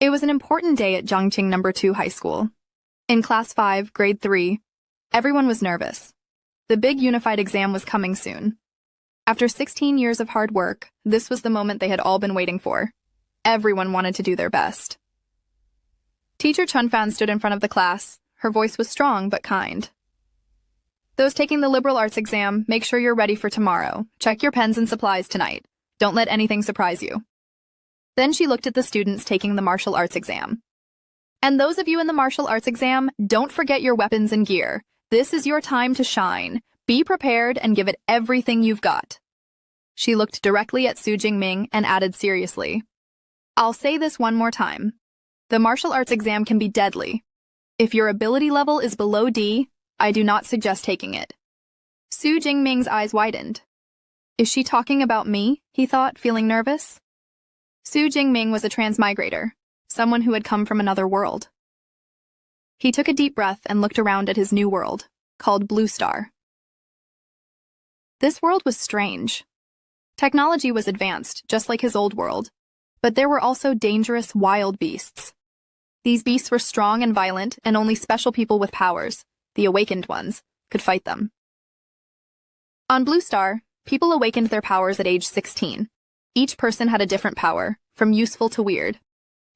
It was an important day at Zhangqing No. 2 High School. In Class 5, Grade 3, everyone was nervous. The big unified exam was coming soon. After 16 years of hard work, this was the moment they had all been waiting for. Everyone wanted to do their best. Teacher Chunfan stood in front of the class. Her voice was strong but kind. Those taking the liberal arts exam, make sure you're ready for tomorrow. Check your pens and supplies tonight. Don't let anything surprise you. Then she looked at the students taking the martial arts exam. And those of you in the martial arts exam, don't forget your weapons and gear. This is your time to shine. Be prepared and give it everything you've got. She looked directly at Su Jingming and added seriously, I'll say this one more time. The martial arts exam can be deadly. If your ability level is below D, I do not suggest taking it. Su Jingming's eyes widened. Is she talking about me? He thought, feeling nervous. Su Jingming was a transmigrator, someone who had come from another world. He took a deep breath and looked around at his new world, called Blue Star. This world was strange. Technology was advanced, just like his old world, but there were also dangerous, wild beasts. These beasts were strong and violent, and only special people with powers, the awakened ones, could fight them. On Blue Star, people awakened their powers at age 16. Each person had a different power, from useful to weird.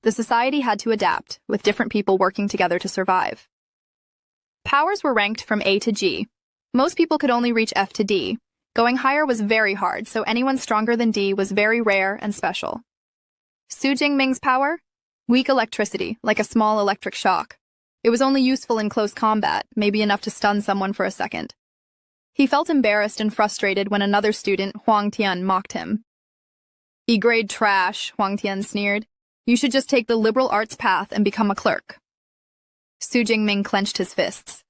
The society had to adapt, with different people working together to survive. Powers were ranked from A to G. Most people could only reach F to D. Going higher was very hard, so anyone stronger than D was very rare and special. Su Jingming's power? Weak electricity, like a small electric shock. It was only useful in close combat, maybe enough to stun someone for a second. He felt embarrassed and frustrated when another student, Huang Tian, mocked him. E-grade trash, Huang Tian sneered. You should just take the liberal arts path and become a clerk. Su Jingming clenched his fists.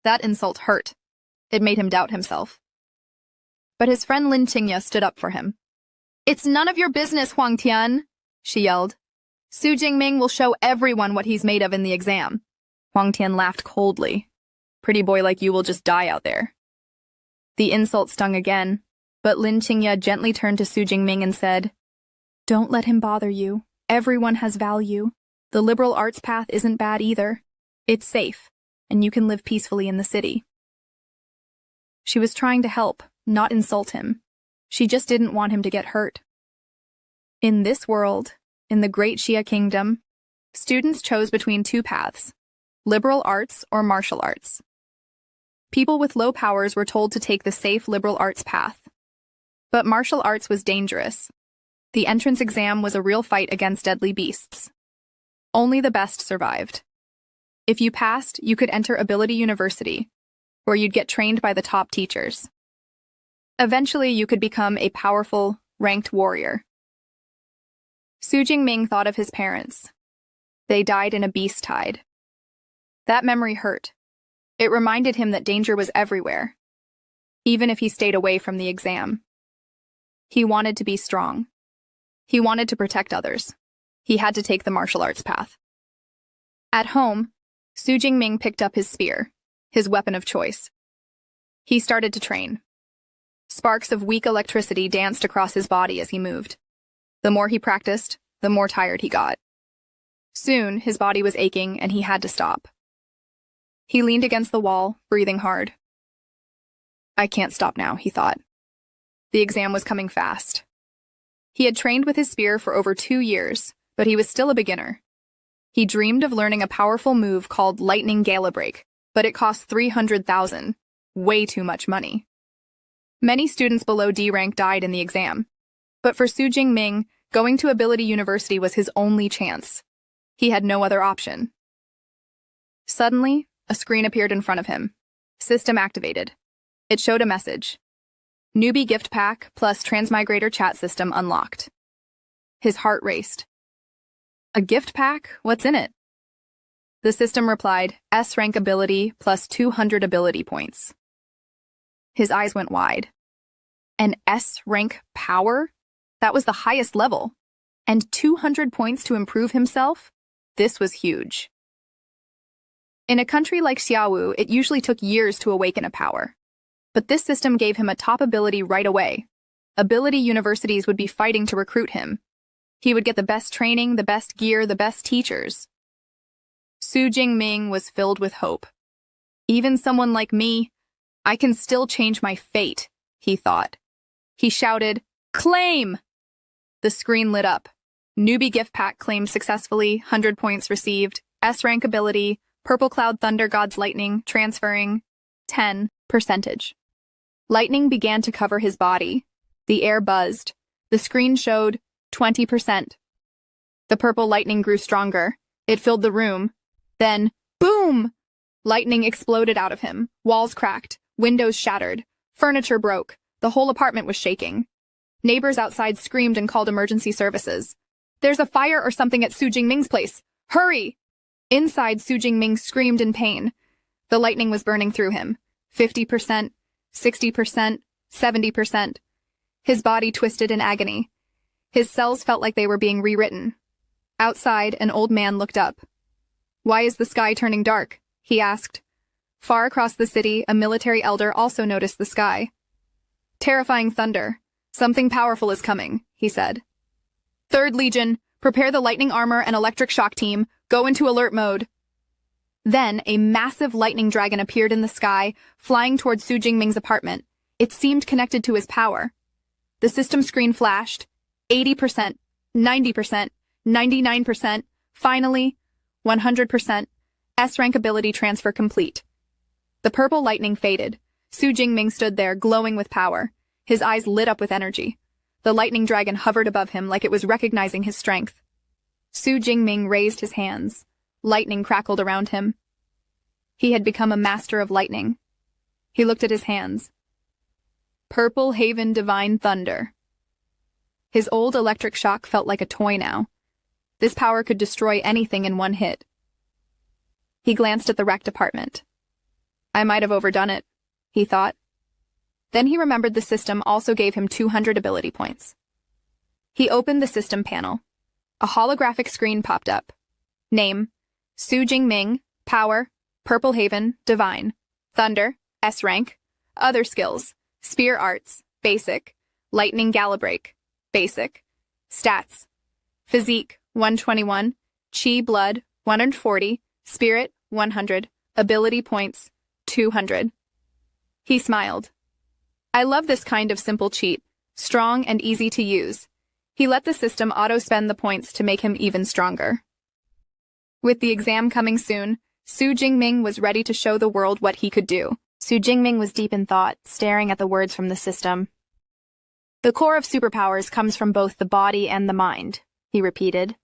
That insult hurt. It made him doubt himself. But his friend Lin Qingya stood up for him. It's none of your business, Huang Tian, she yelled. Su Jingming will show everyone what he's made of in the exam. Huang Tian laughed coldly. Pretty boy like you will just die out there. The insult stung again, but Lin Qingya gently turned to Su Jingming and said, Don't let him bother you. Everyone has value. The liberal arts path isn't bad either. It's safe, and you can live peacefully in the city. She was trying to help, not insult him. She just didn't want him to get hurt. In this world, in the Great Xia Kingdom, students chose between two paths, liberal arts or martial arts. People with low powers were told to take the safe liberal arts path. But martial arts was dangerous. The entrance exam was a real fight against deadly beasts. Only the best survived. If you passed, you could enter Ability University, where you'd get trained by the top teachers. Eventually, you could become a powerful, ranked warrior. Su Jingming thought of his parents. They died in a beast tide. That memory hurt. It reminded him that danger was everywhere, even if he stayed away from the exam. He wanted to be strong. He wanted to protect others. He had to take the martial arts path. At home, Su Jingming picked up his spear, his weapon of choice. He started to train. Sparks of weak electricity danced across his body as he moved. The more he practiced, the more tired he got. Soon, his body was aching and he had to stop. He leaned against the wall, breathing hard. I can't stop now, he thought. The exam was coming fast. He had trained with his spear for over 2 years, but he was still a beginner. He dreamed of learning a powerful move called Lightning Gala Break, but it cost 300,000, way too much money. Many students below D rank died in the exam, but for Su Jingming, going to Ability University was his only chance. He had no other option. Suddenly, a screen appeared in front of him. System activated. It showed a message. Newbie gift pack plus transmigrator chat system unlocked. His heart raced. A gift pack? What's in it? The system replied, S-rank ability plus 200 ability points. His eyes went wide. An S-rank power? That was the highest level. And 200 points to improve himself? This was huge. In a country like Xiaowu, it usually took years to awaken a power. But this system gave him a top ability right away. Ability universities would be fighting to recruit him. He would get the best training, the best gear, the best teachers. Su Jingming was filled with hope. Even someone like me, I can still change my fate, he thought. He shouted, "Claim!" The screen lit up. Newbie gift pack claimed successfully, 100 points received, S-Rank ability, Purple Cloud Thunder God's Lightning, transferring 10%. Lightning began to cover his body. The air buzzed. The screen showed 20%. The purple lightning grew stronger. It filled the room. Then, boom! Lightning exploded out of him. Walls cracked. Windows shattered. Furniture broke. The whole apartment was shaking. Neighbors outside screamed and called emergency services. "There's a fire or something at Su Jingming's place. Hurry!" Inside, Su Jingming screamed in pain. The lightning was burning through him. 50%, 60%, 70%. His body twisted in agony. His cells felt like they were being rewritten. Outside, an old man looked up. "Why is the sky turning dark?" he asked. Far across the city, a military elder also noticed the sky. "Terrifying thunder. Something powerful is coming," he said. "Third Legion, prepare the lightning armor and electric shock team. Go into alert mode." Then, a massive lightning dragon appeared in the sky, flying towards Su Jingming's apartment. It seemed connected to his power. The system screen flashed. 80%, 90%, 99%, finally, 100%, S-Rank ability transfer complete. The purple lightning faded. Su Jingming stood there, glowing with power. His eyes lit up with energy. The lightning dragon hovered above him like it was recognizing his strength. Su Jingming raised his hands. Lightning crackled around him. He had become a master of lightning. He looked at his hands. Purple Haven Divine Thunder. His old electric shock felt like a toy now. This power could destroy anything in one hit. He glanced at the wrecked apartment. I might have overdone it, he thought. Then he remembered the system also gave him 200 ability points. He opened the system panel. A holographic screen popped up. Name, Su Jingming, Power, Purple Haven, Divine, Thunder, S-Rank, Other Skills, Spear Arts, Basic, Lightning Galabreak, Basic, Stats, Physique, 121, Chi Blood, 140, Spirit, 100, Ability Points, 200. He smiled. I love this kind of simple cheat, strong and easy to use. He let the system auto-spend the points to make him even stronger. With the exam coming soon, Su Jingming was ready to show the world what he could do. Su Jingming was deep in thought, staring at the words from the system. The core of superpowers comes from both the body and the mind, he repeated.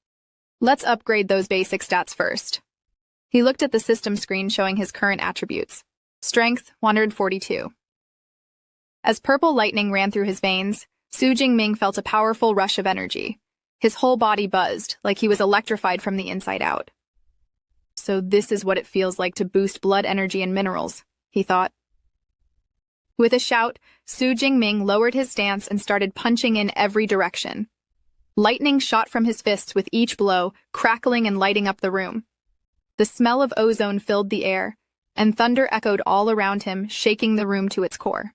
Let's upgrade those basic stats first. He looked at the system screen showing his current attributes. Strength, 142. As purple lightning ran through his veins, Su Jingming felt a powerful rush of energy. His whole body buzzed, like he was electrified from the inside out. So this is what it feels like to boost blood energy and minerals, he thought. With a shout, Su Jingming lowered his stance and started punching in every direction. Lightning shot from his fists with each blow, crackling and lighting up the room. The smell of ozone filled the air, and thunder echoed all around him, shaking the room to its core.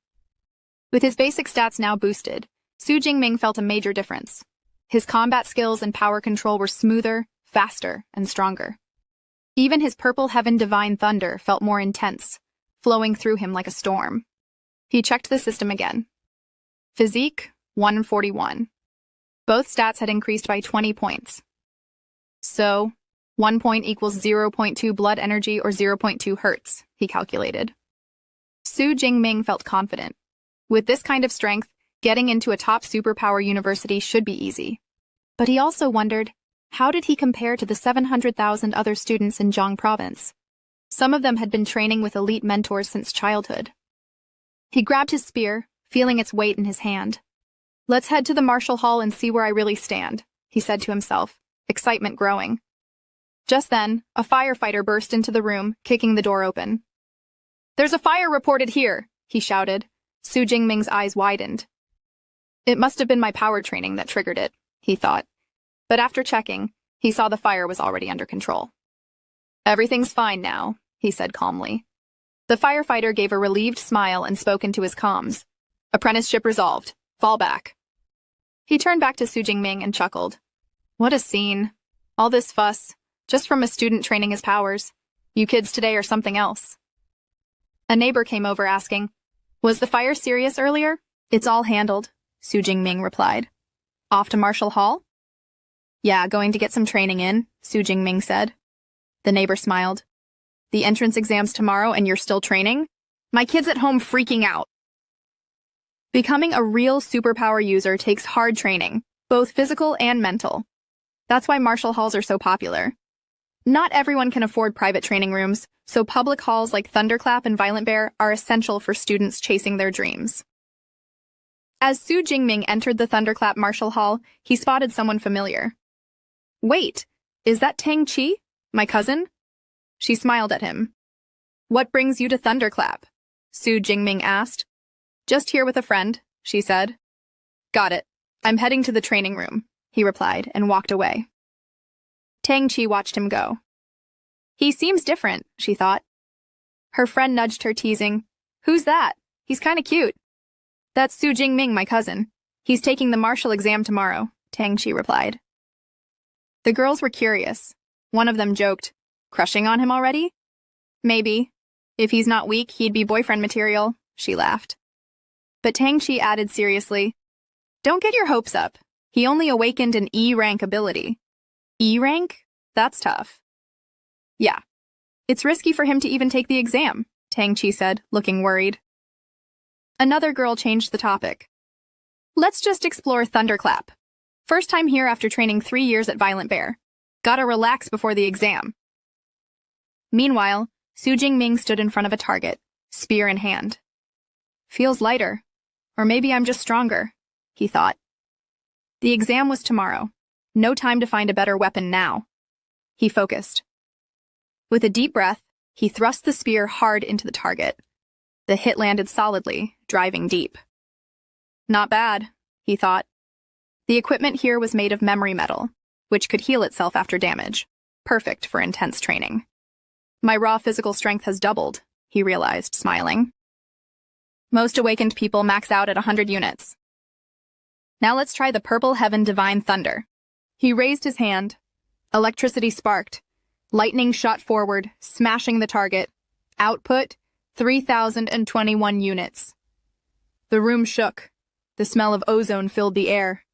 With his basic stats now boosted, Su Jingming felt a major difference. His combat skills and power control were smoother, faster, and stronger. Even his purple heaven divine thunder felt more intense, flowing through him like a storm. He checked the system again. Physique, 141. Both stats had increased by 20 points. So, 1 point equals 0.2 blood energy or 0.2 hertz, he calculated. Su Jingming felt confident. With this kind of strength, getting into a top superpower university should be easy. But he also wondered, how did he compare to the 700,000 other students in Zhang province? Some of them had been training with elite mentors since childhood. He grabbed his spear, feeling its weight in his hand. Let's head to the martial hall and see where I really stand, he said to himself, excitement growing. Just then, a firefighter burst into the room, kicking the door open. There's a fire reported here, he shouted. Su Jingming's eyes widened. It must have been my power training that triggered it, he thought. But after checking, he saw the fire was already under control. Everything's fine now, he said calmly. The firefighter gave a relieved smile and spoke into his comms. Apprenticeship resolved. Fall back. He turned back to Su Jingming and chuckled. What a scene. All this fuss, just from a student training his powers. You kids today are something else. A neighbor came over asking, "Was the fire serious earlier?" "It's all handled," Su Jingming replied. "Off to Marshall Hall?" "Yeah, going to get some training in," Su Jingming said. The neighbor smiled. "The entrance exam's tomorrow and you're still training? My kid's at home freaking out." Becoming a real superpower user takes hard training, both physical and mental. That's why Marshall Halls are so popular. Not everyone can afford private training rooms, so public halls like Thunderclap and Violent Bear are essential for students chasing their dreams. As Su Jingming entered the Thunderclap Marshall Hall, he spotted someone familiar. "Wait, is that Tang Chi, my cousin?" She smiled at him. "What brings you to Thunderclap?" Su Jingming asked. "Just here with a friend," she said. "Got it. I'm heading to the training room," he replied and walked away. Tang Chi watched him go. "He seems different," she thought. Her friend nudged her, teasing, "Who's that? He's kinda cute." "That's Su Jingming, my cousin. He's taking the Marshall exam tomorrow," Tang Chi replied. The girls were curious. One of them joked, "Crushing on him already?" "Maybe. If he's not weak, he'd be boyfriend material," she laughed. But Tang Chi added seriously, "Don't get your hopes up. He only awakened an E-rank ability." "E-rank? That's tough." "Yeah. It's risky for him to even take the exam," Tang Chi said, looking worried. Another girl changed the topic. "Let's just explore Thunderclap. First time here after training 3 years at Violent Bear. Gotta relax before the exam." Meanwhile, Su Jingming stood in front of a target, spear in hand. "Feels lighter. Or maybe I'm just stronger," he thought. The exam was tomorrow. No time to find a better weapon now. He focused. With a deep breath, he thrust the spear hard into the target. The hit landed solidly, driving deep. Not bad, he thought. The equipment here was made of memory metal, which could heal itself after damage. Perfect for intense training. My raw physical strength has doubled, he realized, smiling. Most awakened people max out at 100 units. Now let's try the Purple Heaven Divine Thunder. He raised his hand. Electricity sparked. Lightning shot forward, smashing the target. Output, 3,021 units. The room shook. The smell of ozone filled the air.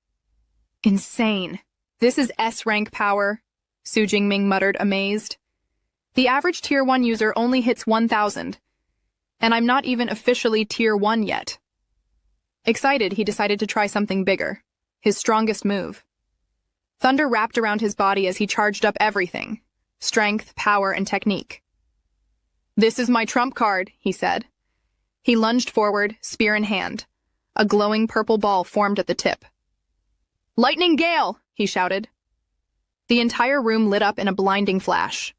Insane. This is S-rank power, Su Jingming muttered, amazed. The average Tier 1 user only hits 1,000. And I'm not even officially Tier 1 yet. Excited, he decided to try something bigger. His strongest move. Thunder wrapped around his body as he charged up everything. Strength, power, and technique. "This is my trump card," he said. He lunged forward, spear in hand. A glowing purple ball formed at the tip. "Lightning Gale!" he shouted. The entire room lit up in a blinding flash.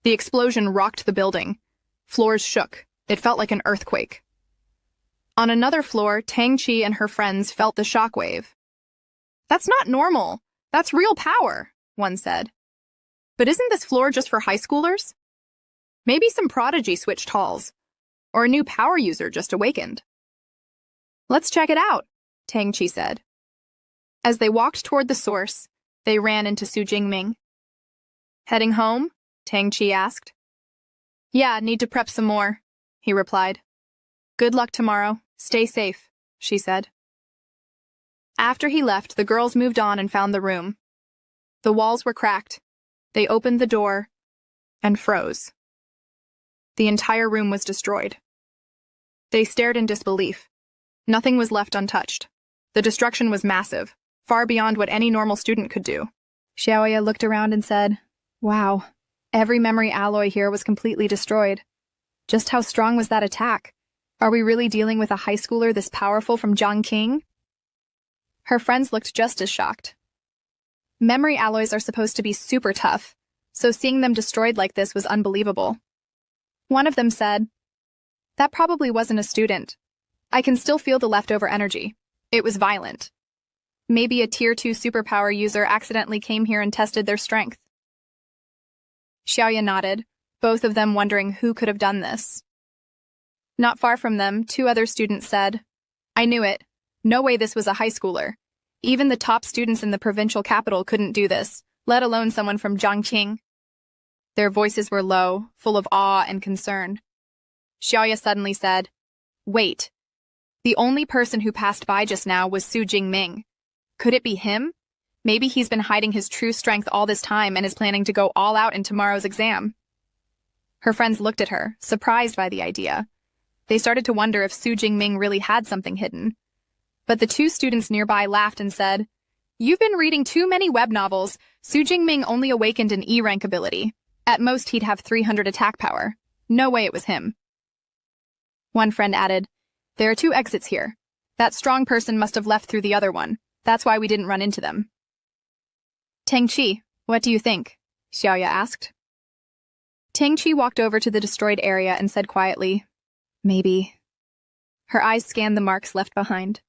The explosion rocked the building. Floors shook. It felt like an earthquake. On another floor, Tang Chi and her friends felt the shockwave. "That's not normal. That's real power," one said. "But isn't this floor just for high schoolers? Maybe some prodigy switched halls, or a new power user just awakened." "Let's check it out," Tang Chi said. As they walked toward the source, they ran into Su Jingming. "Heading home?" Tang Chi asked. "Yeah, need to prep some more," he replied. "Good luck tomorrow. Stay safe," she said. After he left, the girls moved on and found the room. The walls were cracked. They opened the door and froze. The entire room was destroyed. They stared in disbelief. Nothing was left untouched. The destruction was massive, far beyond what any normal student could do. Xiaoya looked around and said, "Wow, every memory alloy here was completely destroyed. Just how strong was that attack? Are we really dealing with a high schooler this powerful from Zhangqing?" Her friends looked just as shocked. Memory alloys are supposed to be super tough, so seeing them destroyed like this was unbelievable. One of them said, "That probably wasn't a student. I can still feel the leftover energy. It was violent. Maybe a Tier 2 superpower user accidentally came here and tested their strength." Xiaoya nodded, both of them wondering who could have done this. Not far from them, 2 other students said, "I knew it. No way this was a high schooler. Even the top students in the provincial capital couldn't do this, let alone someone from Jiangqing. Their voices were low, full of awe and concern. Xiaoya suddenly said, "Wait. The only person who passed by just now was Su Jingming. Could it be him? Maybe he's been hiding his true strength all this time and is planning to go all out in tomorrow's exam." Her friends looked at her, surprised by the idea. They started to wonder if Su Jingming really had something hidden. But the two students nearby laughed and said, "You've been reading too many web novels. Su Jingming only awakened an E-rank ability. At most, he'd have 300 attack power. No way it was him." One friend added, "There are two exits here. That strong person must have left through the other one. That's why we didn't run into them." "Tang Qi, what do you think?" Xiaoya asked. Tang Qi walked over to the destroyed area and said quietly, "Maybe." Her eyes scanned the marks left behind.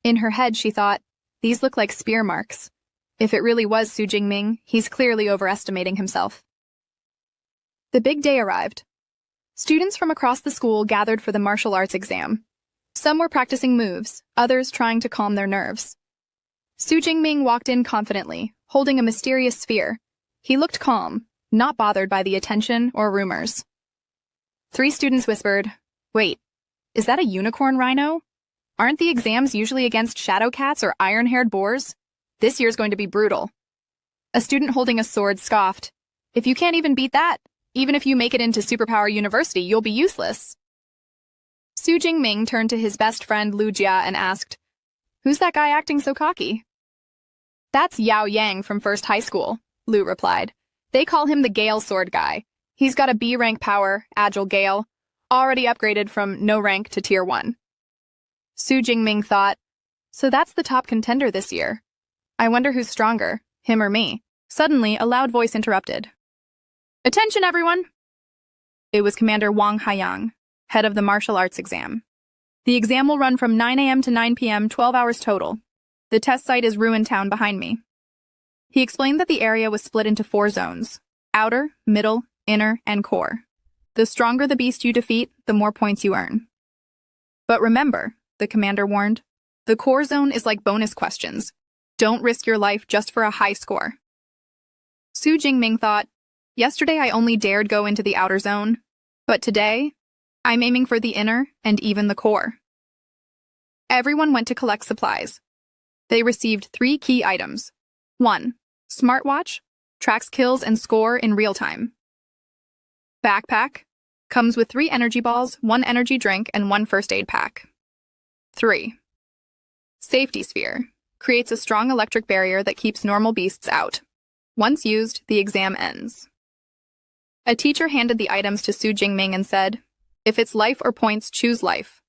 In her head, she thought, these look like spear marks. If it really was Su Jingming, he's clearly overestimating himself. The big day arrived. Students from across the school gathered for the martial arts exam. Some were practicing moves, others trying to calm their nerves. Su Jingming walked in confidently, holding a mysterious sphere. He looked calm, not bothered by the attention or rumors. Three students whispered, "Wait, is that a unicorn rhino? Aren't the exams usually against shadow cats or iron-haired boars? This year's going to be brutal." A student holding a sword scoffed, "If you can't even beat that, even if you make it into Superpower University, you'll be useless." Su Jingming turned to his best friend Lu Jia and asked, "Who's that guy acting so cocky?" "That's Yao Yang from First High School," Lu replied. "They call him the Gale Sword Guy. He's got a B-rank power, Agile Gale, already upgraded from no rank to Tier 1. Su Jingming thought, "So that's the top contender this year. I wonder who's stronger, him or me." Suddenly, a loud voice interrupted. "Attention, everyone!" It was Commander Wang Haiyang, head of the martial arts exam. "The exam will run from 9 a.m. to 9 p.m., 12 hours total. The test site is Ruin Town behind me." He explained that the area was split into 4 zones: outer, middle, inner, and core. The stronger the beast you defeat, the more points you earn. "But remember," the commander warned, "the core zone is like bonus questions. Don't risk your life just for a high score." Su Jingming thought, "Yesterday I only dared go into the outer zone, but today, I'm aiming for the inner and even the core." Everyone went to collect supplies. They received 3 key items. 1. Smartwatch, tracks kills and score in real time. Backpack, comes with 3 energy balls, 1 energy drink, and 1 first aid pack. 3. Safety sphere, creates a strong electric barrier that keeps normal beasts out. Once used, the exam ends. A teacher handed the items to Su Jingming and said, "If it's life or points, choose life."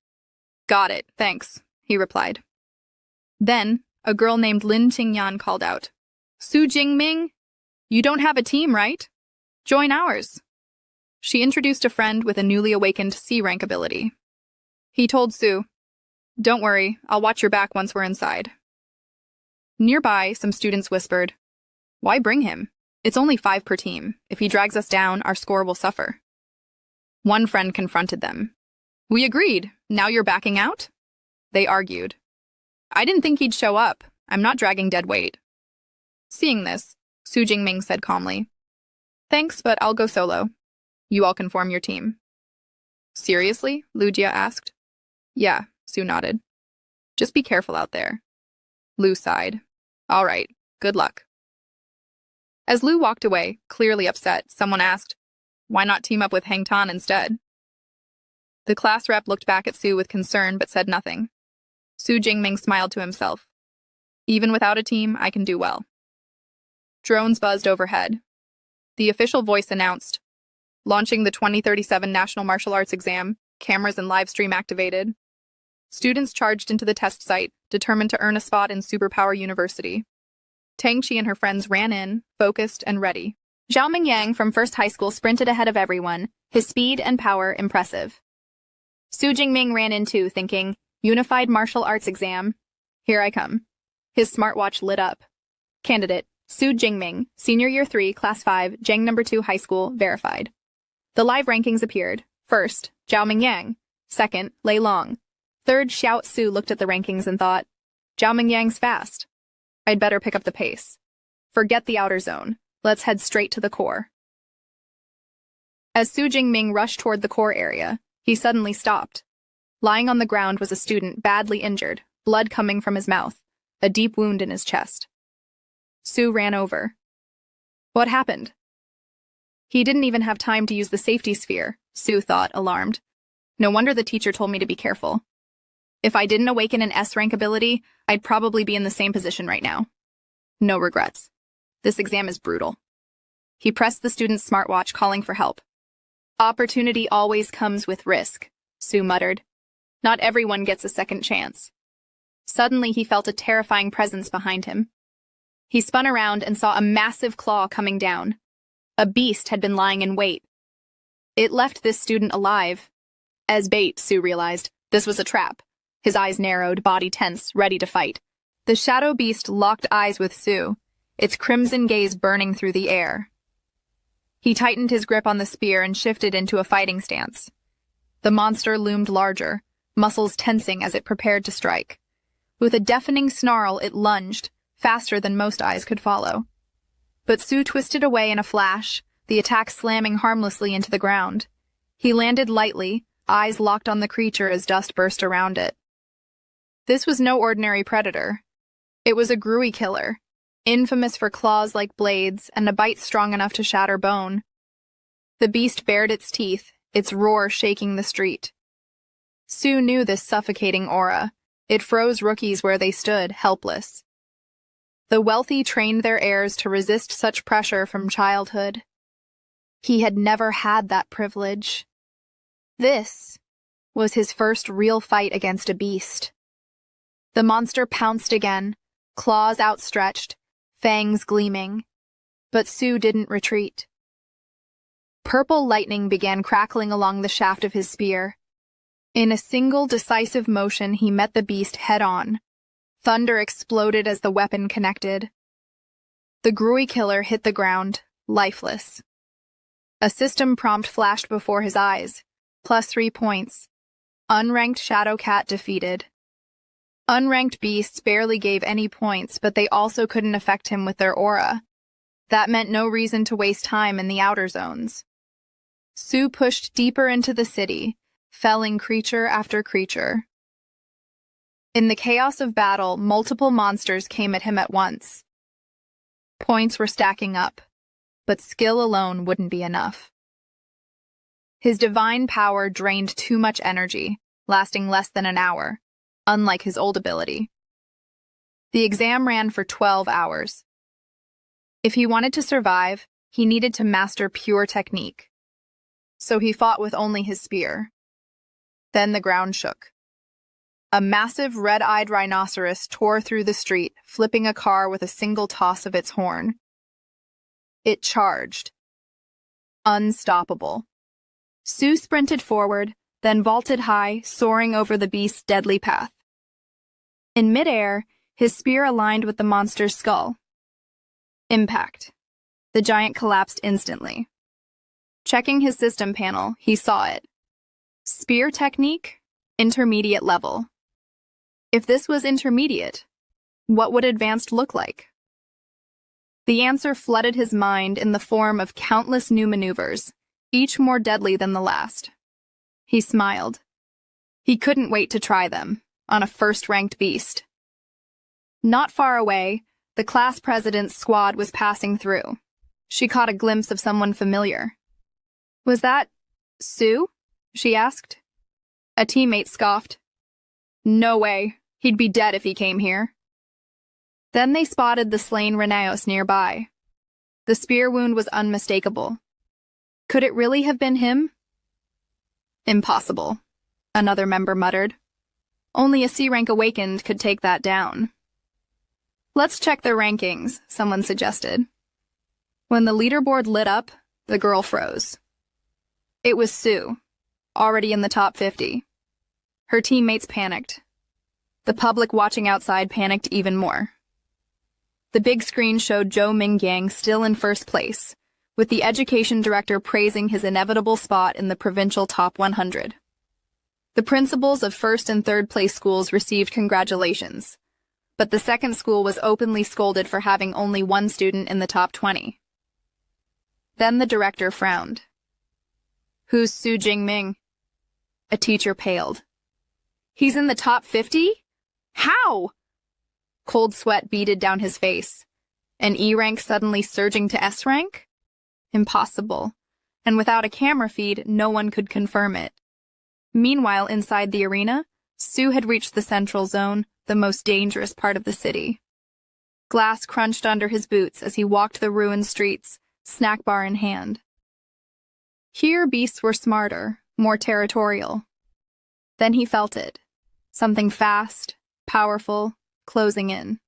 "Got it, thanks," he replied. Then, a girl named Lin Qingyan called out, "Su Jingming, you don't have a team, right? Join ours." She introduced a friend with a newly awakened C-rank ability. He told Su, "Don't worry, I'll watch your back once we're inside." Nearby, some students whispered, "Why bring him? It's only 5 per team. If he drags us down, our score will suffer." One friend confronted them. "We agreed. Now you're backing out?" They argued. "I didn't think he'd show up. I'm not dragging dead weight." Seeing this, Su Jingming said calmly, "Thanks, but I'll go solo. You all can form your team." "Seriously?" Lu Jia asked. "Yeah," Su nodded. "Just be careful out there." Lu sighed. "All right, good luck." As Lu walked away, clearly upset, someone asked, "Why not team up with Hang Tan instead?" The class rep looked back at Su with concern but said nothing. Su Jingming smiled to himself. "Even without a team, I can do well." Drones buzzed overhead. The official voice announced, "Launching the 2037 National Martial Arts Exam, cameras and live stream activated." Students charged into the test site, determined to earn a spot in Superpower University. Tang Qi and her friends ran in, focused and ready. Zhao Mingyang from First High School sprinted ahead of everyone, his speed and power impressive. Su Jingming ran in too, thinking, "Unified Martial Arts Exam. Here I come." His smartwatch lit up. Candidate, Su Jingming, Senior Year 3, Class 5, Zheng No. 2 High School, verified. The live rankings appeared. First, Zhao Mingyang. Second, Lei Long. Third, Xiao Su looked at the rankings and thought, Jiao Mingyang's fast. I'd better pick up the pace. Forget the outer zone. Let's head straight to the core. As Su Jingming rushed toward the core area, he suddenly stopped. Lying on the ground was a student badly injured, blood coming from his mouth, a deep wound in his chest. Su ran over. What happened? He didn't even have time to use the safety sphere, Su thought, alarmed. No wonder the teacher told me to be careful. If I didn't awaken an S-rank ability, I'd probably be in the same position right now. No regrets. This exam is brutal. He pressed the student's smartwatch, calling for help. Opportunity always comes with risk, Su muttered. Not everyone gets a second chance. Suddenly, he felt a terrifying presence behind him. He spun around and saw a massive claw coming down. A beast had been lying in wait. It left this student alive. As bait, Su realized. This was a trap. His eyes narrowed, body tense, ready to fight. The shadow beast locked eyes with Su, its crimson gaze burning through the air. He tightened his grip on the spear and shifted into a fighting stance. The monster loomed larger, muscles tensing as it prepared to strike. With a deafening snarl, it lunged, faster than most eyes could follow. But Su twisted away in a flash, the attack slamming harmlessly into the ground. He landed lightly, eyes locked on the creature as dust burst around it. This was no ordinary predator. It was a gruy killer, infamous for claws like blades and a bite strong enough to shatter bone. The beast bared its teeth, its roar shaking the street. Su knew this suffocating aura. It froze rookies where they stood, helpless. The wealthy trained their heirs to resist such pressure from childhood. He had never had that privilege. This was his first real fight against a beast. The monster pounced again, claws outstretched, fangs gleaming. But Su didn't retreat. Purple lightning began crackling along the shaft of his spear. In a single decisive motion, he met the beast head-on. Thunder exploded as the weapon connected. The gruy killer hit the ground, lifeless. A system prompt flashed before his eyes. +3 points. Unranked Shadow Cat defeated. Unranked beasts barely gave any points, but they also couldn't affect him with their aura. That meant no reason to waste time in the outer zones. Su pushed deeper into the city, felling creature after creature. In the chaos of battle, multiple monsters came at him at once. Points were stacking up, but skill alone wouldn't be enough. His divine power drained too much energy, lasting less than an hour, unlike his old ability. The exam ran for 12 hours. If he wanted to survive, he needed to master pure technique. So he fought with only his spear. Then the ground shook. A massive red-eyed rhinoceros tore through the street, flipping a car with a single toss of its horn. It charged. Unstoppable. Su sprinted forward, then vaulted high, soaring over the beast's deadly path. In midair, his spear aligned with the monster's skull. Impact. The giant collapsed instantly. Checking his system panel, he saw it. Spear technique, intermediate level. If this was intermediate, what would advanced look like? The answer flooded his mind in the form of countless new maneuvers, each more deadly than the last. He smiled. He couldn't wait to try them, on a first-ranked beast. Not far away, the class president's squad was passing through. She caught a glimpse of someone familiar. Was that Su? She asked. A teammate scoffed. No way. He'd be dead if he came here. Then they spotted the slain Renaeus nearby. The spear wound was unmistakable. Could it really have been him? Impossible, another member muttered. Only a C-rank awakened could take that down. Let's check their rankings, someone suggested. When the leaderboard lit up, the girl froze. It was Su, already in the top 50. Her teammates panicked. The public watching outside panicked even more. The big screen showed Jiao Mingyang still in first place, with the education director praising his inevitable spot in the provincial top 100. The principals of first and third place schools received congratulations. but the second school was openly scolded for having only one student in the top 20. Then the director frowned. "Who's Su Jingming?" A teacher paled. "He's in the top 50? How?" Cold sweat beaded down his face. An E rank suddenly surging to S rank? Impossible. And without a camera feed, no one could confirm it. Meanwhile, inside the arena, Su had reached the central zone, the most dangerous part of the city. Glass crunched under his boots as he walked the ruined streets, snack bar in hand. Here, beasts were smarter, more territorial. Then he felt it. Something fast, powerful, closing in.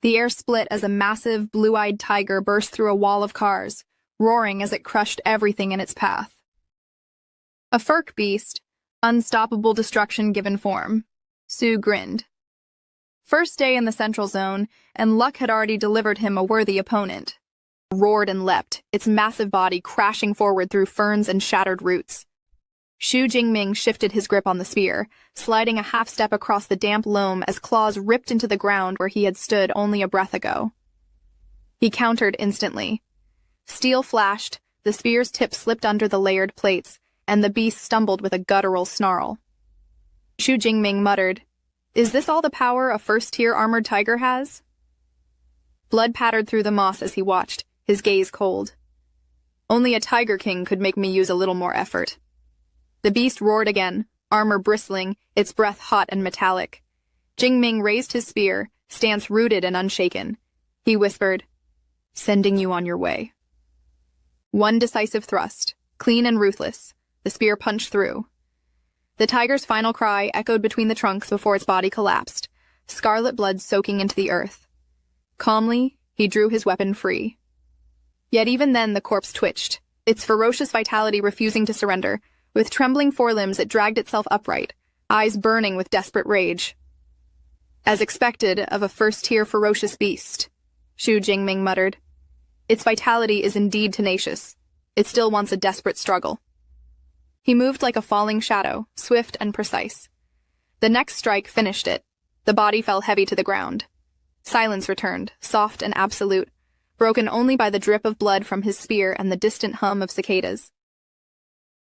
The air split as a massive, blue-eyed tiger burst through a wall of cars, roaring as it crushed everything in its path. A furk beast, unstoppable destruction given form. Su grinned. First day in the central zone, and luck had already delivered him a worthy opponent. Roared and leapt, its massive body crashing forward through ferns and shattered roots. Su Jingming shifted his grip on the spear, sliding a half-step across the damp loam as claws ripped into the ground where he had stood only a breath ago. He countered instantly. Steel flashed, the spear's tip slipped under the layered plates, and the beast stumbled with a guttural snarl. Su Jingming muttered, "Is this all the power a first-tier armored tiger has?" Blood pattered through the moss as he watched, his gaze cold. "Only a tiger king could make me use a little more effort." The beast roared again, armor bristling, its breath hot and metallic. Jingming raised his spear, stance rooted and unshaken. He whispered, "Sending you on your way." One decisive thrust, clean and ruthless, the spear punched through. The tiger's final cry echoed between the trunks before its body collapsed, scarlet blood soaking into the earth. Calmly, he drew his weapon free. Yet even then the corpse twitched, its ferocious vitality refusing to surrender. With trembling forelimbs, it dragged itself upright, eyes burning with desperate rage. "As expected of a first-tier ferocious beast," Su Jingming muttered. "Its vitality is indeed tenacious. It still wants a desperate struggle." He moved like a falling shadow, swift and precise. The next strike finished it. The body fell heavy to the ground. Silence returned, soft and absolute, broken only by the drip of blood from his spear and the distant hum of cicadas.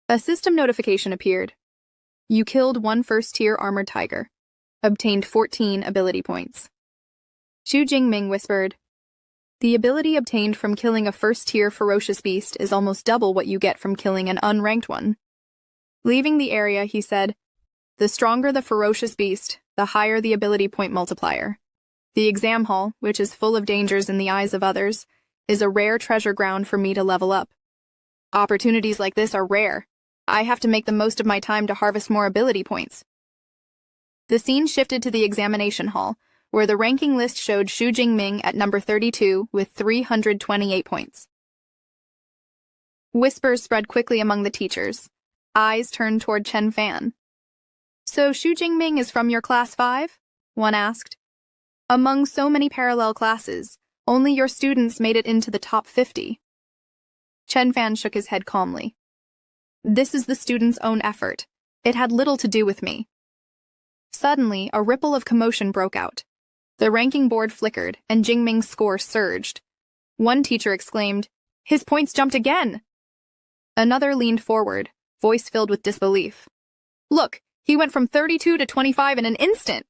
A system notification appeared. You killed one first-tier armored tiger. Obtained 14 ability points. Su Jingming whispered, "The ability obtained from killing a first-tier ferocious beast is almost double what you get from killing an unranked one." Leaving the area, he said, "The stronger the ferocious beast, the higher the ability point multiplier. The exam hall, which is full of dangers in the eyes of others, is a rare treasure ground for me to level up. Opportunities like this are rare. I have to make the most of my time to harvest more ability points." The scene shifted to the examination hall, where the ranking list showed Su Jingming at number 32 with 328 points. Whispers spread quickly among the teachers. Eyes turned toward Chen Fan. "So Su Jingming is from your class 5? One asked. "Among so many parallel classes, only your students made it into the top 50. Chen Fan shook his head calmly. "This is the student's own effort. It had little to do with me." Suddenly, a ripple of commotion broke out. The ranking board flickered, and Jingming's score surged. One teacher exclaimed, "His points jumped again!" Another leaned forward, voice filled with disbelief. "Look, he went from 32 to 25 in an instant!"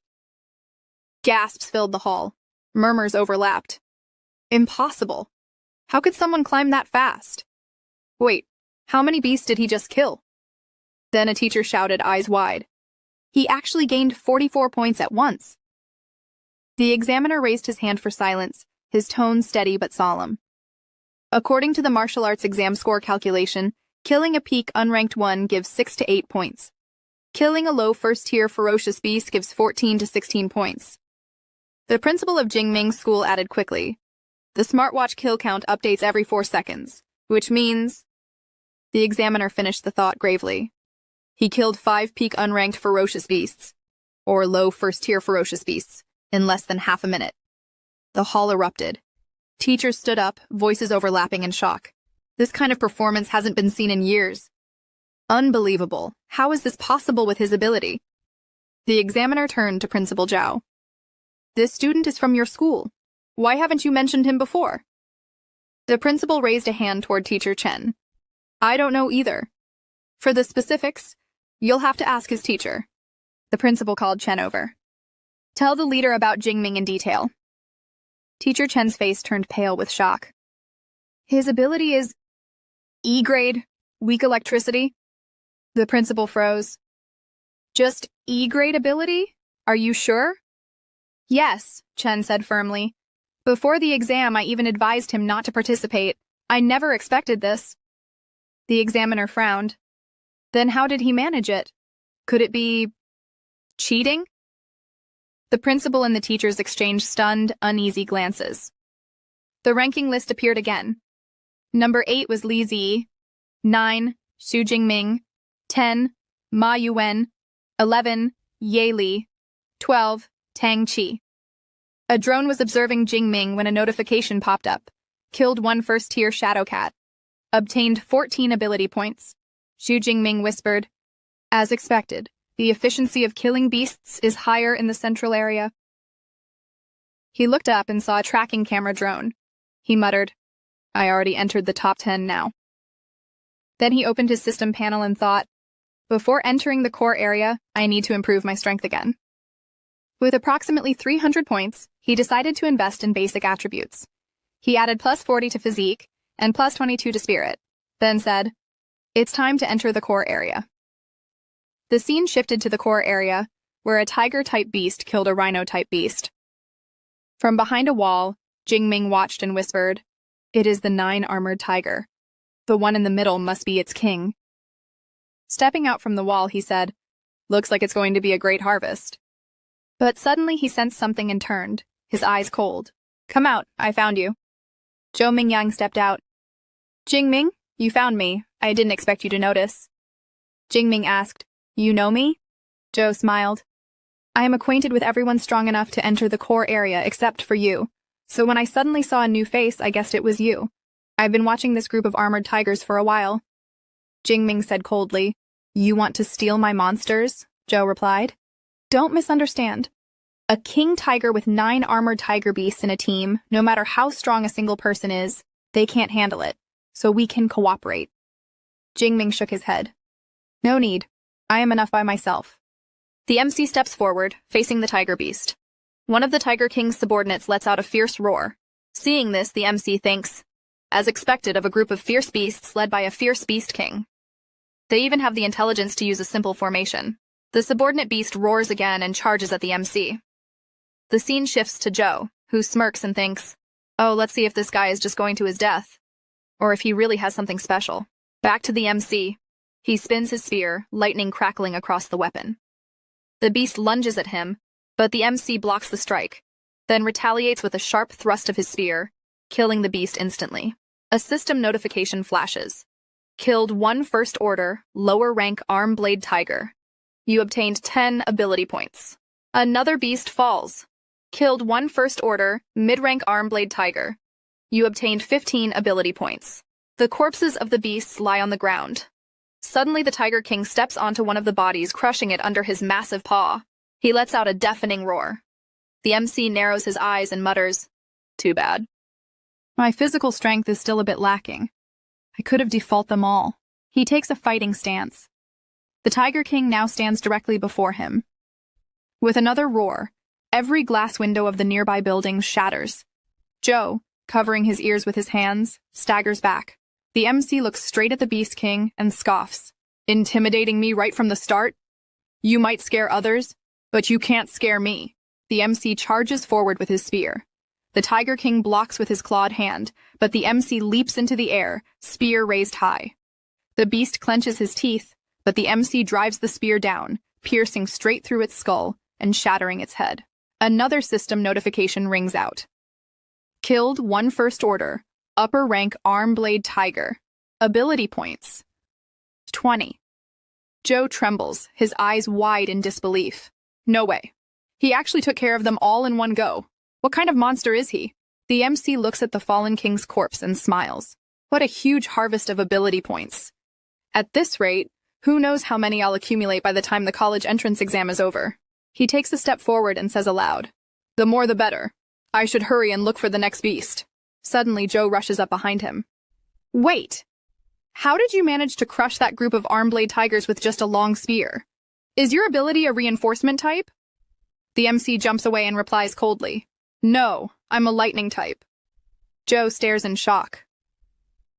Gasps filled the hall. Murmurs overlapped. "Impossible. How could someone climb that fast? Wait, how many beasts did he just kill?" Then a teacher shouted, eyes wide. "He actually gained 44 points at once." The examiner raised his hand for silence, his tone steady but solemn. According to the martial arts exam score calculation, killing a peak unranked 1 gives 6 to 8 points. Killing a low first-tier ferocious beast gives 14 to 16 points. The principal of Jingming's school added quickly, "The smartwatch kill count updates every 4 seconds, which means..." The examiner finished the thought gravely. "He killed 5 peak unranked ferocious beasts, or low first-tier ferocious beasts, in less than half a minute." The hall erupted. Teachers stood up, voices overlapping in shock. This kind of performance hasn't been seen in years. Unbelievable. How is this possible with his ability? The examiner turned to Principal Zhao. This student is from your school. Why haven't you mentioned him before? The principal raised a hand toward Teacher Chen. I don't know either. For the specifics, you'll have to ask his teacher. The principal called Chen over. Tell the leader about Jingming in detail. Teacher Chen's face turned pale with shock. His ability is E-grade, weak electricity. The principal froze. Just E-grade ability? Are you sure? Yes, Chen said firmly. Before the exam, I even advised him not to participate. I never expected this. The examiner frowned. Then how did he manage it? Could it be cheating? The principal and the teachers exchanged stunned, uneasy glances. The ranking list appeared again. Number 8 was Li Zi, 9, Xu Jingming, 10, Ma Yuan, 11, Ye Li, 12, Tang Qi. A drone was observing Jingming when a notification popped up. Killed 1 first-tier shadow cat. Obtained 14 ability points. Xu Jingming whispered, As expected, the efficiency of killing beasts is higher in the central area. He looked up and saw a tracking camera drone. He muttered, I already entered the top 10 now. Then he opened his system panel and thought, before entering the core area, I need to improve my strength again. With approximately 300 points, he decided to invest in basic attributes. He added plus 40 to physique and plus 22 to spirit, then said, It's time to enter the core area. The scene shifted to the core area, where a tiger-type beast killed a rhino-type beast. From behind a wall, Jingming watched and whispered, It is the 9-armored tiger. The one in the middle must be its king. Stepping out from the wall, he said, Looks like it's going to be a great harvest. But suddenly he sensed something and turned, his eyes cold. Come out, I found you. Zhou Mingyang stepped out. Jingming, you found me. I didn't expect you to notice. Jingming asked, You know me? Zhou smiled. I am acquainted with everyone strong enough to enter the core area except for you. So when I suddenly saw a new face, I guessed it was you. I've been watching this group of armored tigers for a while. Jingming said coldly, You want to steal my monsters? Zhou replied. Don't misunderstand. A king tiger with 9 armored tiger beasts in a team, no matter how strong a single person is, they can't handle it, so we can cooperate. Jingming shook his head. No need. I am enough by myself. The MC steps forward, facing the tiger beast. One of the Tiger King's subordinates lets out a fierce roar. Seeing this, the MC thinks, as expected of a group of fierce beasts led by a fierce beast king. They even have the intelligence to use a simple formation. The subordinate beast roars again and charges at the MC. The scene shifts to Zhou, who smirks and thinks, Oh, let's see if this guy is just going to his death. Or if he really has something special. Back to the MC. He spins his spear, lightning crackling across the weapon. The beast lunges at him, but the MC blocks the strike, then retaliates with a sharp thrust of his spear, killing the beast instantly. A system notification flashes. Killed 1 first order, lower rank arm blade tiger. You obtained 10 ability points. Another beast falls. Killed 1 first order, mid-rank arm blade tiger. You obtained 15 ability points. The corpses of the beasts lie on the ground. Suddenly the Tiger King steps onto one of the bodies, crushing it under his massive paw. He lets out a deafening roar. The MC narrows his eyes and mutters, Too bad. My physical strength is still a bit lacking. I could have default them all. He takes a fighting stance. The Tiger King now stands directly before him. With another roar, every glass window of the nearby buildings shatters. Zhou, covering his ears with his hands, staggers back. The MC looks straight at the Beast King and scoffs. Intimidating me right from the start? You might scare others, but you can't scare me. The MC charges forward with his spear. The Tiger King blocks with his clawed hand, but the MC leaps into the air, spear raised high. The beast clenches his teeth, but the MC drives the spear down, piercing straight through its skull and shattering its head. Another system notification rings out. Killed 1 first order, upper rank arm blade tiger. Ability points. 20. Zhou trembles, his eyes wide in disbelief. No way. He actually took care of them all in one go. What kind of monster is he? The MC looks at the fallen king's corpse and smiles. What a huge harvest of ability points. At this rate, who knows how many I'll accumulate by the time the college entrance exam is over. He takes a step forward and says aloud, The more the better. I should hurry and look for the next beast. Suddenly, Joe rushes up behind him. Wait! How did you manage to crush that group of arm-blade tigers with just a long spear? Is your ability a reinforcement type? The MC jumps away and replies coldly. No, I'm a lightning type. Joe stares in shock.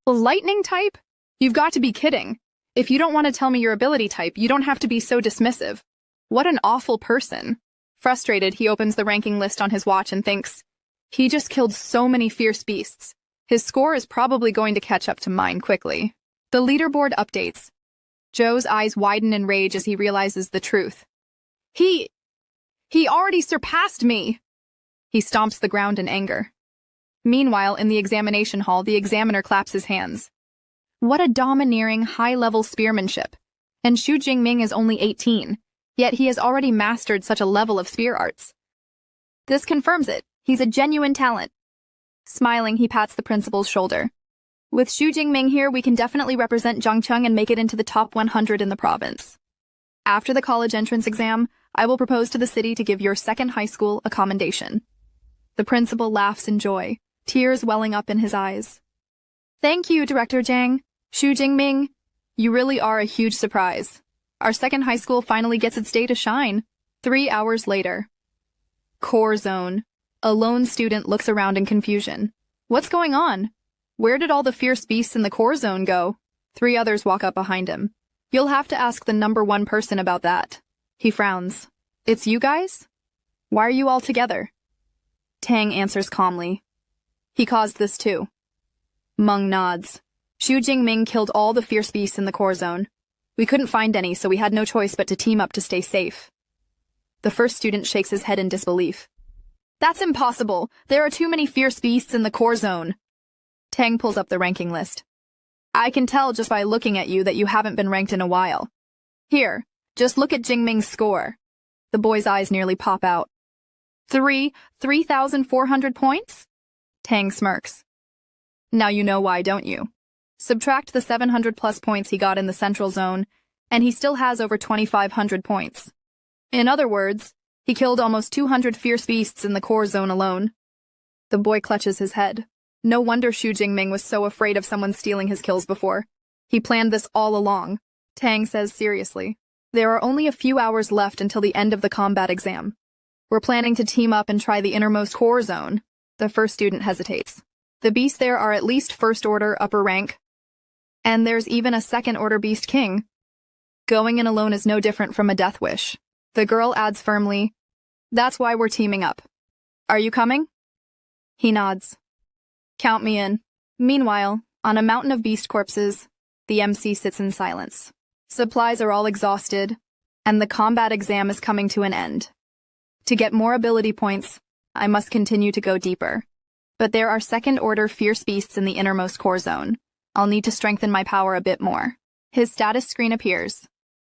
A lightning type? You've got to be kidding. If you don't want to tell me your ability type, you don't have to be so dismissive. What an awful person. Frustrated, he opens the ranking list on his watch and thinks, he just killed so many fierce beasts. His score is probably going to catch up to mine quickly. The leaderboard updates. Joe's eyes widen in rage as he realizes the truth. He already surpassed me! He stomps the ground in anger. Meanwhile, in the examination hall, the examiner claps his hands. What a domineering, high-level spearmanship. And Xu Jingming is only 18, yet he has already mastered such a level of spear arts. This confirms it. He's a genuine talent. Smiling, he pats the principal's shoulder. With Xu Jingming here, we can definitely represent Zhangcheng and make it into the top 100 in the province. After the college entrance exam, I will propose to the city to give your second high school a commendation. The principal laughs in joy, tears welling up in his eyes. Thank you, Director Zhang. Xu Jingming, you really are a huge surprise. Our second high school finally gets its day to shine. 3 hours later. Core Zone. A lone student looks around in confusion. What's going on? Where did all the fierce beasts in the core zone go? 3 others walk up behind him. You'll have to ask the number 1 person about that. He frowns. It's you guys? Why are you all together? Tang answers calmly. He caused this too. Meng nods. Xu Jingming killed all the fierce beasts in the core zone. We couldn't find any, so we had no choice but to team up to stay safe. The first student shakes his head in disbelief. That's impossible. There are too many fierce beasts in the core zone. Tang pulls up the ranking list. I can tell just by looking at you that you haven't been ranked in a while. Here, just look at Jingming's score. The boy's eyes nearly pop out. 3,400 points? Tang smirks. Now you know why, don't you? Subtract the 700 plus points he got in the central zone, and he still has over 2,500 points. In other words, he killed almost 200 fierce beasts in the core zone alone. The boy clutches his head. No wonder Xu Jingming was so afraid of someone stealing his kills before. He planned this all along. Tang says seriously. There are only a few hours left until the end of the combat exam. We're planning to team up and try the innermost core zone. The first student hesitates. The beasts there are at least first order upper rank. And there's even a second order beast king. Going in alone is no different from a death wish. The girl adds firmly, that's why we're teaming up. Are you coming? He nods. Count me in. Meanwhile, on a mountain of beast corpses, the MC sits in silence. Supplies are all exhausted, and the combat exam is coming to an end. To get more ability points, I must continue to go deeper. But there are second-order fierce beasts in the innermost core zone. I'll need to strengthen my power a bit more. His status screen appears.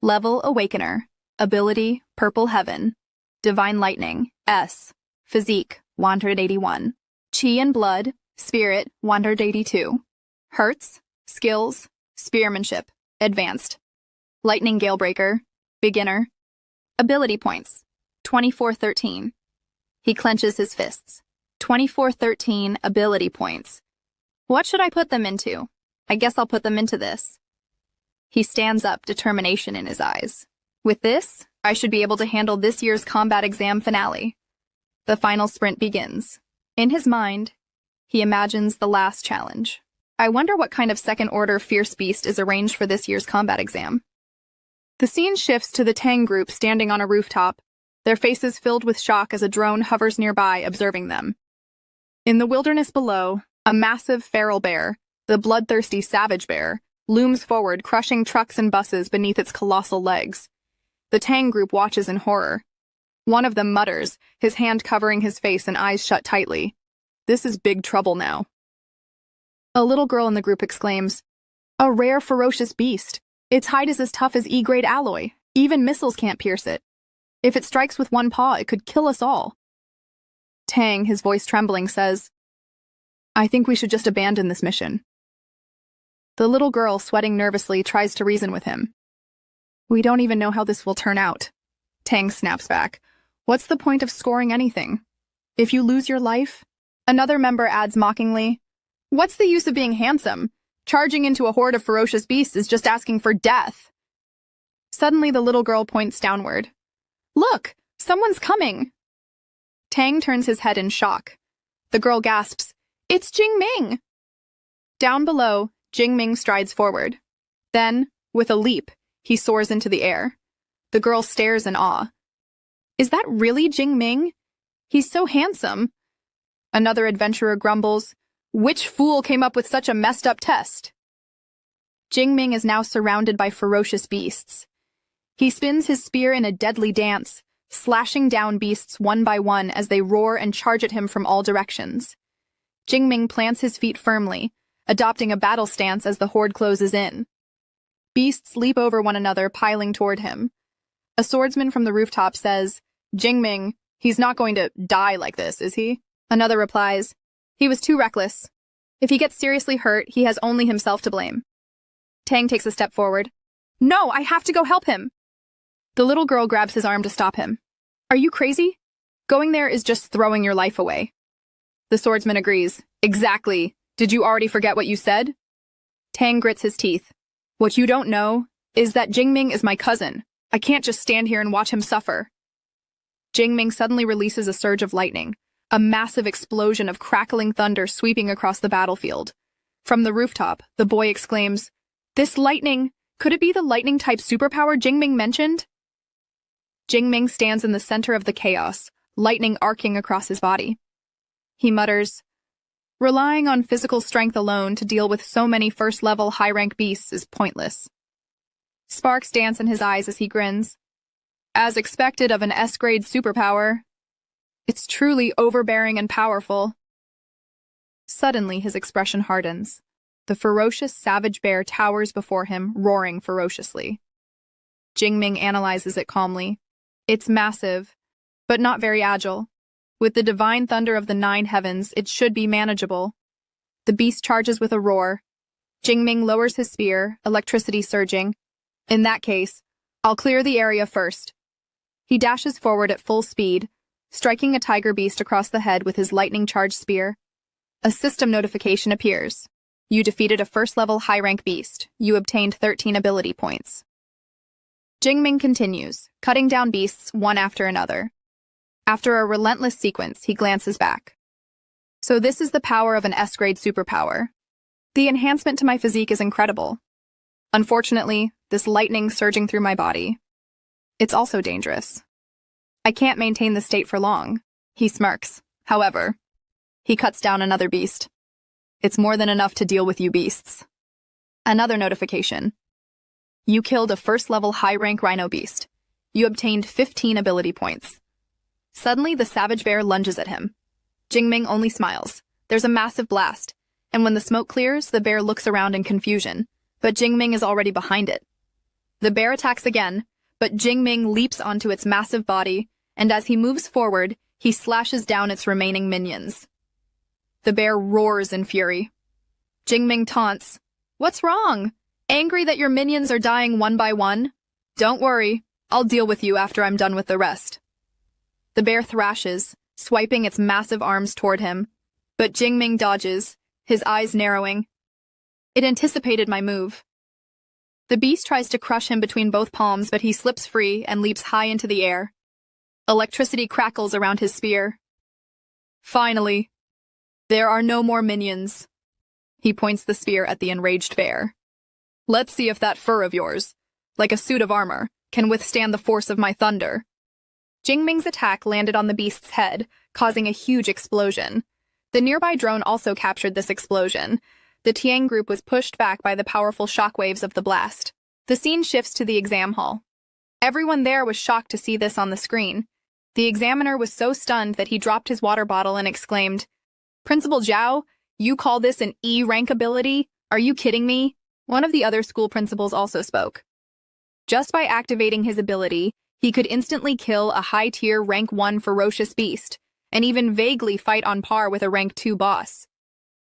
Level Awakener. Ability, Purple Heaven. Divine Lightning, S. Physique, 181. Chi and Blood, Spirit, 182. Hertz, Skills, Spearmanship, Advanced. Lightning Galebreaker, Beginner. Ability points, 2413. He clenches his fists. 2413 ability points. What should I put them into? I guess I'll put them into this. He stands up, determination in his eyes. With this, I should be able to handle this year's combat exam finale. The final sprint begins. In his mind, he imagines the last challenge. I wonder what kind of second-order fierce beast is arranged for this year's combat exam. The scene shifts to the Tang group standing on a rooftop, their faces filled with shock as a drone hovers nearby, observing them. In the wilderness below, a massive feral bear, the bloodthirsty savage bear, looms forward, crushing trucks and buses beneath its colossal legs. The Tang group watches in horror. One of them mutters, his hand covering his face and eyes shut tightly. This is big trouble now. A little girl in the group exclaims, a rare ferocious beast. Its hide is as tough as E-grade alloy. Even missiles can't pierce it. If it strikes with one paw, it could kill us all. Tang, his voice trembling, says, I think we should just abandon this mission. The little girl, sweating nervously, tries to reason with him. We don't even know how this will turn out. Tang snaps back. What's the point of scoring anything? If you lose your life? Another member adds mockingly, what's the use of being handsome? Charging into a horde of ferocious beasts is just asking for death. Suddenly, the little girl points downward. Look, someone's coming. Tang turns his head in shock. The girl gasps, it's Jingming! Down below, Jingming strides forward. Then, with a leap, he soars into the air. The girl stares in awe. Is that really Jingming? He's so handsome. Another adventurer grumbles, which fool came up with such a messed up test? Jingming is now surrounded by ferocious beasts. He spins his spear in a deadly dance, slashing down beasts one by one as they roar and charge at him from all directions. Jingming plants his feet firmly, adopting a battle stance as the horde closes in. Beasts leap over one another, piling toward him. A swordsman from the rooftop says, Jingming, he's not going to die like this, is he? Another replies, he was too reckless. If he gets seriously hurt, he has only himself to blame. Tang takes a step forward. No, I have to go help him. The little girl grabs his arm to stop him. Are you crazy? Going there is just throwing your life away. The swordsman agrees. Exactly. Did you already forget what you said? Tang grits his teeth. What you don't know is that Jingming is my cousin. I can't just stand here and watch him suffer. Jingming suddenly releases a surge of lightning, a massive explosion of crackling thunder sweeping across the battlefield. From the rooftop, the boy exclaims, this lightning, could it be the lightning-type superpower Jingming mentioned? Jingming stands in the center of the chaos, lightning arcing across his body. He mutters, relying on physical strength alone to deal with so many first-level high-rank beasts is pointless. Sparks dance in his eyes as he grins. As expected of an S-grade superpower, it's truly overbearing and powerful. Suddenly, his expression hardens. The ferocious savage bear towers before him, roaring ferociously. Jingming analyzes it calmly. It's massive, but not very agile. With the divine thunder of the 9 heavens, it should be manageable. The beast charges with a roar. Jingming lowers his spear, electricity surging. In that case, I'll clear the area first. He dashes forward at full speed, striking a tiger beast across the head with his lightning-charged spear. A system notification appears. You defeated a first-level high-rank beast. You obtained 13 ability points. Jingming continues, cutting down beasts one after another. After a relentless sequence, he glances back. So this is the power of an S-grade superpower. The enhancement to my physique is incredible. Unfortunately, this lightning surging through my body. It's also dangerous. I can't maintain this state for long. He smirks. However, he cuts down another beast. It's more than enough to deal with you beasts. Another notification. You killed a first-level high-rank rhino beast. You obtained 15 ability points. Suddenly, the savage bear lunges at him. Jingming only smiles. There's a massive blast, and when the smoke clears, the bear looks around in confusion, but Jingming is already behind it. The bear attacks again, but Jingming leaps onto its massive body, and as he moves forward, he slashes down its remaining minions. The bear roars in fury. Jingming taunts, "What's wrong? Angry that your minions are dying one by one? Don't worry, I'll deal with you after I'm done with the rest." The bear thrashes, swiping its massive arms toward him, but Jingming dodges, his eyes narrowing. It anticipated my move. The beast tries to crush him between both palms, but he slips free and leaps high into the air. Electricity crackles around his spear. Finally, there are no more minions. He points the spear at the enraged bear. Let's see if that fur of yours, like a suit of armor, can withstand the force of my thunder. Jingming's attack landed on the beast's head, causing a huge explosion. The nearby drone also captured this explosion. The Tiang group was pushed back by the powerful shockwaves of the blast. The scene shifts to the exam hall. Everyone there was shocked to see this on the screen. The examiner was so stunned that he dropped his water bottle and exclaimed, "Principal Zhao, you call this an E-rank ability? Are you kidding me?" One of the other school principals also spoke. Just by activating his ability, he could instantly kill a high-tier rank 1 ferocious beast, and even vaguely fight on par with a rank 2 boss.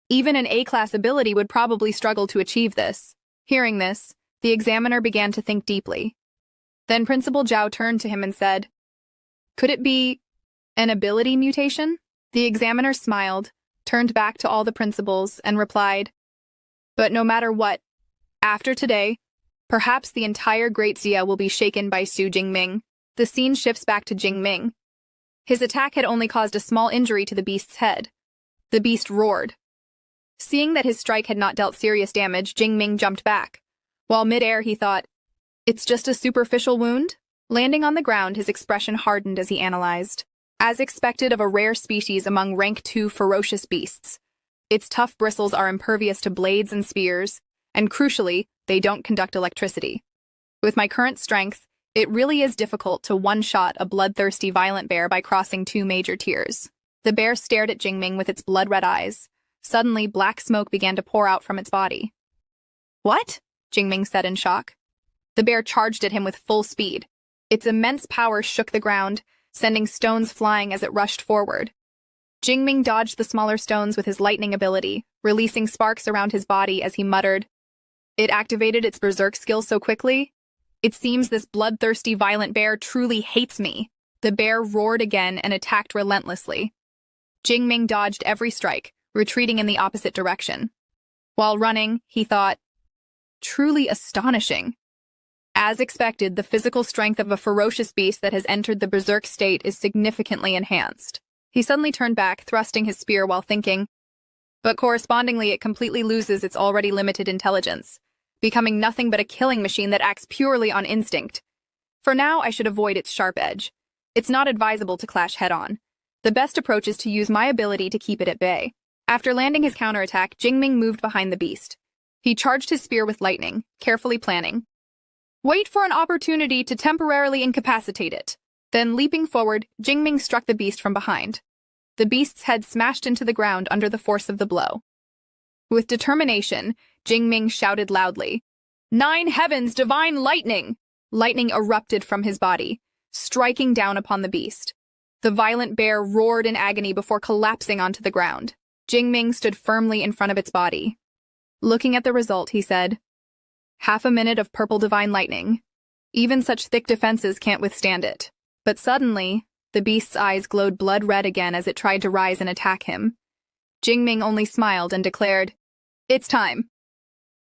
Even an A-class ability would probably struggle to achieve this. Hearing this, the examiner began to think deeply. Then Principal Zhao turned to him and said, "Could it be an ability mutation?" The examiner smiled, turned back to all the principals, and replied, "But no matter what, after today, perhaps the entire Great Xia will be shaken by Su Jingming." The scene shifts back to Jingming. His attack had only caused a small injury to the beast's head. The beast roared. Seeing that his strike had not dealt serious damage, Jingming jumped back. While midair, he thought, "It's just a superficial wound?" Landing on the ground, his expression hardened as he analyzed. As expected of a rare species among rank 2 ferocious beasts, its tough bristles are impervious to blades and spears, and crucially, they don't conduct electricity. With my current strength, it really is difficult to one-shot a bloodthirsty violent bear by crossing 2 major tiers. The bear stared at Jingming with its blood-red eyes. Suddenly, black smoke began to pour out from its body. "What?" Jingming said in shock. The bear charged at him with full speed. Its immense power shook the ground, sending stones flying as it rushed forward. Jingming dodged the smaller stones with his lightning ability, releasing sparks around his body as he muttered, "It activated its berserk skill so quickly? It seems this bloodthirsty violent bear truly hates me." The bear roared again and attacked relentlessly. Jingming dodged every strike, retreating in the opposite direction. While running, he thought, "Truly astonishing." As expected, the physical strength of a ferocious beast that has entered the berserk state is significantly enhanced. He suddenly turned back, thrusting his spear while thinking, but correspondingly it completely loses its already limited intelligence, becoming nothing but a killing machine that acts purely on instinct. For now, I should avoid its sharp edge. It's not advisable to clash head-on. The best approach is to use my ability to keep it at bay. After landing his counterattack, Jingming moved behind the beast. He charged his spear with lightning, carefully planning. Wait for an opportunity to temporarily incapacitate it. Then, leaping forward, Jingming struck the beast from behind. The beast's head smashed into the ground under the force of the blow. With determination, Jingming shouted loudly, "9 heavens, divine lightning!" Lightning erupted from his body, striking down upon the beast. The violent bear roared in agony before collapsing onto the ground. Jingming stood firmly in front of its body. Looking at the result, he said, "Half a minute of purple divine lightning. Even such thick defenses can't withstand it." But suddenly, the beast's eyes glowed blood red again as it tried to rise and attack him. Jingming only smiled and declared, "It's time."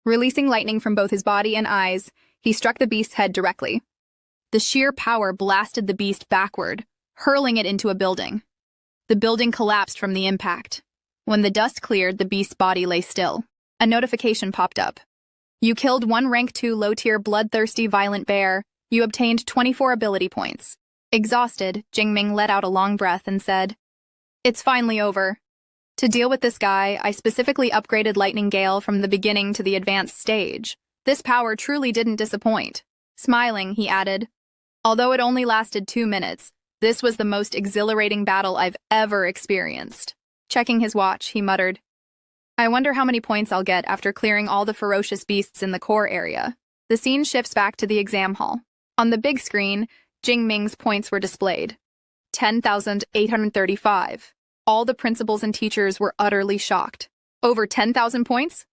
Releasing lightning from both his body and eyes, he struck the beast's head directly. The sheer power blasted the beast backward, hurling it into a building. The building collapsed from the impact. When the dust cleared, the beast's body lay still. A notification popped up. "You killed 1 rank 2 low-tier bloodthirsty violent bear. You obtained 24 ability points." Exhausted, Jingming let out a long breath and said, "It's finally over. To deal with this guy, I specifically upgraded Lightning Gale from the beginning to the advanced stage. This power truly didn't disappoint." Smiling, he added, "Although it only lasted 2 minutes, this was the most exhilarating battle I've ever experienced." Checking his watch, he muttered, "I wonder how many points I'll get after clearing all the ferocious beasts in the core area." The scene shifts back to the exam hall. On the big screen, Jingming's points were displayed. 10,835. All the principals and teachers were utterly shocked. Over 10,000 points?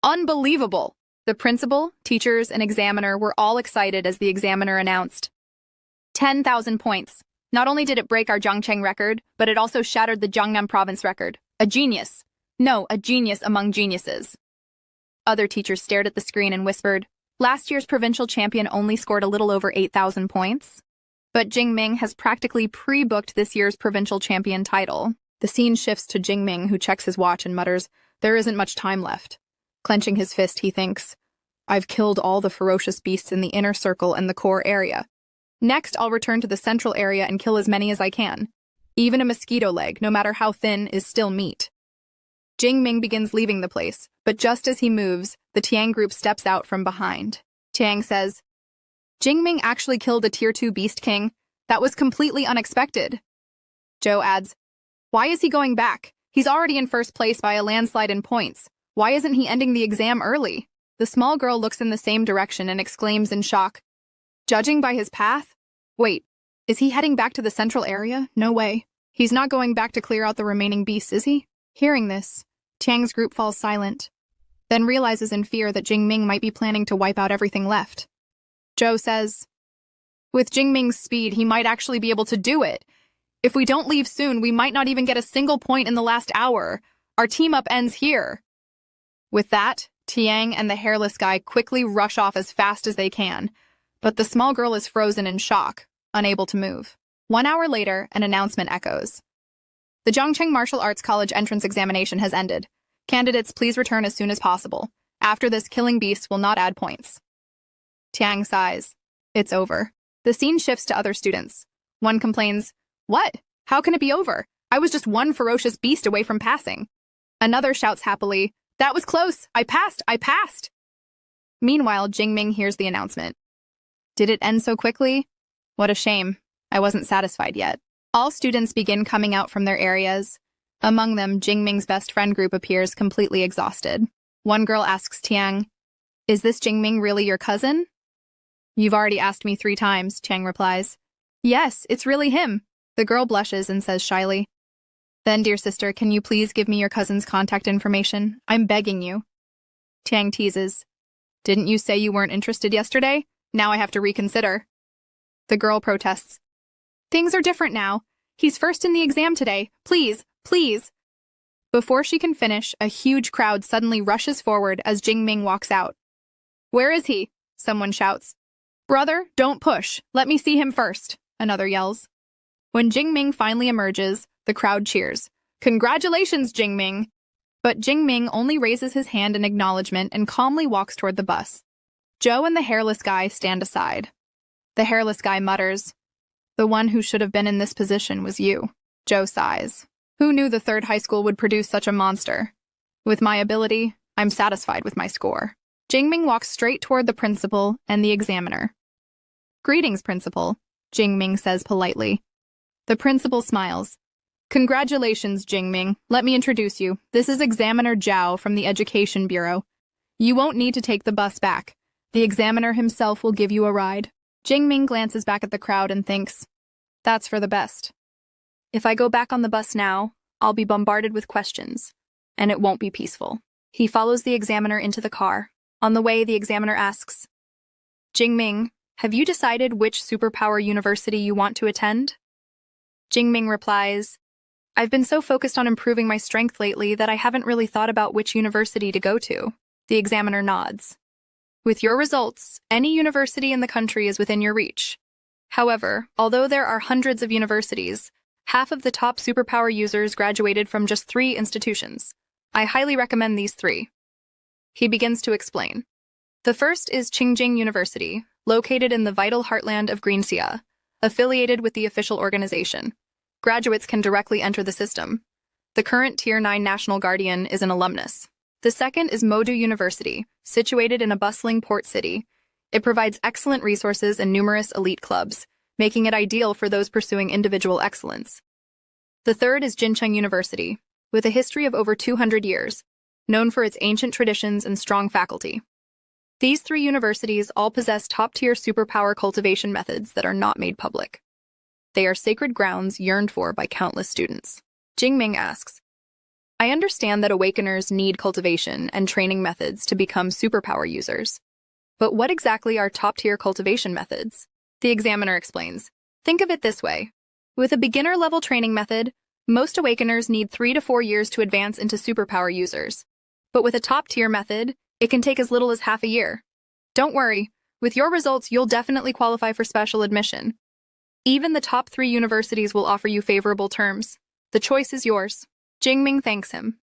Unbelievable! The principal, teachers, and examiner were all excited as the examiner announced, 10,000 points. Not only did it break our Zhongcheng record, but it also shattered the Jiangnan province record. A genius. No, a genius among geniuses. Other teachers stared at the screen and whispered, "Last year's provincial champion only scored a little over 8,000 points. But Jingming has practically pre-booked this year's provincial champion title." The scene shifts to Jingming, who checks his watch and mutters, "There isn't much time left." Clenching his fist, he thinks, "I've killed all the ferocious beasts in the inner circle and the core area. Next, I'll return to the central area and kill as many as I can. Even a mosquito leg, no matter how thin, is still meat." Jingming begins leaving the place, but just as he moves, the Tiang group steps out from behind. Tiang says, "Jingming actually killed a Tier 2 Beast King. That was completely unexpected." Zhou adds, "Why is he going back? He's already in first place by a landslide in points. Why isn't he ending the exam early?" The small girl looks in the same direction and exclaims in shock, "Judging by his path? Wait, is he heading back to the central area? No way. He's not going back to clear out the remaining beasts, is he?" Hearing this, Tiang's group falls silent, then realizes in fear that Jingming might be planning to wipe out everything left. Zhou says, "With Jingming's speed, he might actually be able to do it. If we don't leave soon, we might not even get a single point in the last hour. Our team-up ends here. With that, Tiang and the hairless guy quickly rush off as fast as they can, but the small girl is frozen in shock, unable to move. 1 hour later, an announcement echoes. The Zhongcheng Martial Arts College entrance examination has ended. Candidates, please return as soon as possible. After this, killing beasts will not add points. Tiang sighs. It's over. The scene shifts to other students. One complains, "What? How can it be over? I was just one ferocious beast away from passing." Another shouts happily, "That was close! I passed! I passed!" Meanwhile, Jingming hears the announcement. Did it end so quickly? What a shame. I wasn't satisfied yet. All students begin coming out from their areas. Among them, Jingming's best friend group appears completely exhausted. One girl asks Tiang, "Is this Jingming really your cousin?" "You've already asked me 3 times, Tiang replies. "Yes, it's really him." The girl blushes and says shyly, "Then, dear sister, can you please give me your cousin's contact information? I'm begging you." Tiang teases, "Didn't you say you weren't interested yesterday? Now I have to reconsider." The girl protests, "Things are different now. He's first in the exam today. Please, please." Before she can finish, a huge crowd suddenly rushes forward as Jingming walks out. "Where is he?" someone shouts. "Brother, don't push. Let me see him first," another yells. When Jingming finally emerges, the crowd cheers. "Congratulations, Jingming!" But Jingming only raises his hand in acknowledgement and calmly walks toward the bus. Joe and the hairless guy stand aside. The hairless guy mutters, "The one who should have been in this position was you." Joe sighs. "Who knew the 3rd high school would produce such a monster? With my ability, I'm satisfied with my score." Jingming walks straight toward the principal and the examiner. "Greetings, principal," Jingming says politely. The principal smiles. "Congratulations, Jingming. Let me introduce you. This is Examiner Zhao from the Education Bureau. You won't need to take the bus back. The examiner himself will give you a ride." Jingming glances back at the crowd and thinks, "That's for the best. If I go back on the bus now, I'll be bombarded with questions, and it won't be peaceful." He follows the examiner into the car. On the way, the examiner asks, "Jingming, have you decided which superpower university you want to attend?" Jingming replies, "I've been so focused on improving my strength lately that I haven't really thought about which university to go to." The examiner nods. "With your results, any university in the country is within your reach. However, although there are hundreds of universities, half of the top superpower users graduated from just 3 institutions. I highly recommend these 3. He begins to explain. The first is Qingjing University, located in the vital heartland of Greensia, affiliated with the official organization. Graduates can directly enter the system. The current Tier 9 National Guardian is an alumnus. The second is Modu University, situated in a bustling port city. It provides excellent resources and numerous elite clubs, making it ideal for those pursuing individual excellence. The third is Jincheng University, with a history of over 200 years, known for its ancient traditions and strong faculty. These 3 universities all possess top-tier superpower cultivation methods that are not made public. They are sacred grounds yearned for by countless students. Jingming asks, "I understand that awakeners need cultivation and training methods to become superpower users. But what exactly are top-tier cultivation methods?" The examiner explains, "Think of it this way. With a beginner-level training method, most awakeners need 3 to 4 years to advance into superpower users. But with a top-tier method, it can take as little as half a year. Don't worry, with your results, you'll definitely qualify for special admission. Even the top 3 universities will offer you favorable terms. The choice is yours." Jingming thanks him.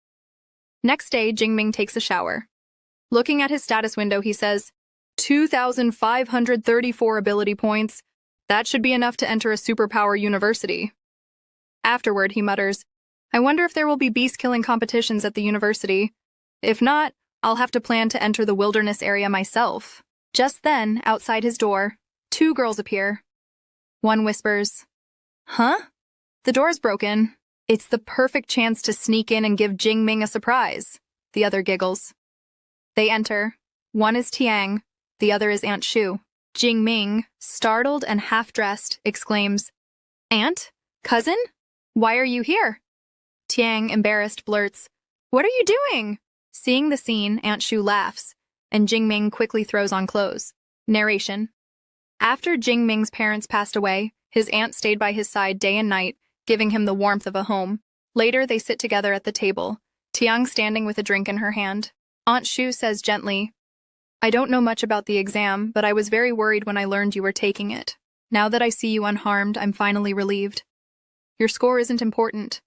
Next day, Jingming takes a shower. Looking at his status window, he says, 2,534 ability points. That should be enough to enter a superpower university. Afterward, he mutters, "I wonder if there will be beast-killing competitions at the university. If not, I'll have to plan to enter the wilderness area myself." Just then, outside his door, 2 girls appear. One whispers, "Huh? The door's broken. It's the perfect chance to sneak in and give Jingming a surprise." The other giggles. They enter. One is Tiang, the other is Aunt Shu. Jingming, startled and half-dressed, exclaims, "Aunt? Cousin? Why are you here?" Tiang, embarrassed, blurts, "What are you doing?" Seeing the scene, Aunt Shu laughs, and Jingming quickly throws on clothes. Narration. After Jingming's parents passed away, his aunt stayed by his side day and night, giving him the warmth of a home. Later, they sit together at the table, Tiang standing with a drink in her hand. Aunt Shu says gently, "I don't know much about the exam, but I was very worried when I learned you were taking it. Now that I see you unharmed, I'm finally relieved. Your score isn't important.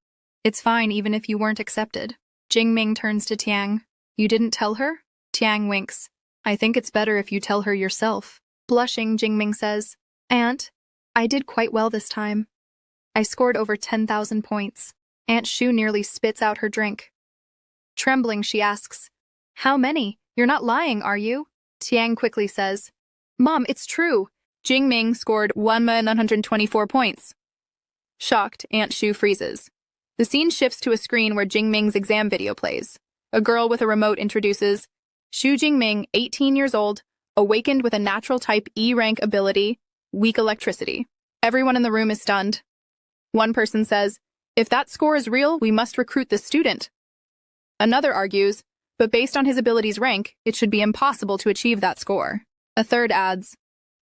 It's fine even if you weren't accepted." Jingming turns to Tiang. "You didn't tell her?" Tiang winks. "I think it's better if you tell her yourself." Blushing, Jingming says, "Aunt, I did quite well this time. I scored over 10,000 points." Aunt Shu nearly spits out her drink. Trembling, she asks, "How many? You're not lying, are you?" Tiang quickly says, "Mom, it's true. Jingming scored 1,924 points." Shocked, Aunt Shu freezes. The scene shifts to a screen where Jingming's exam video plays. A girl with a remote introduces, "Xu Jingming, 18 years old, awakened with a natural type E-rank ability, weak electricity." Everyone in the room is stunned. One person says, "If that score is real, we must recruit this student." Another argues, "But based on his ability's rank, it should be impossible to achieve that score." A third adds,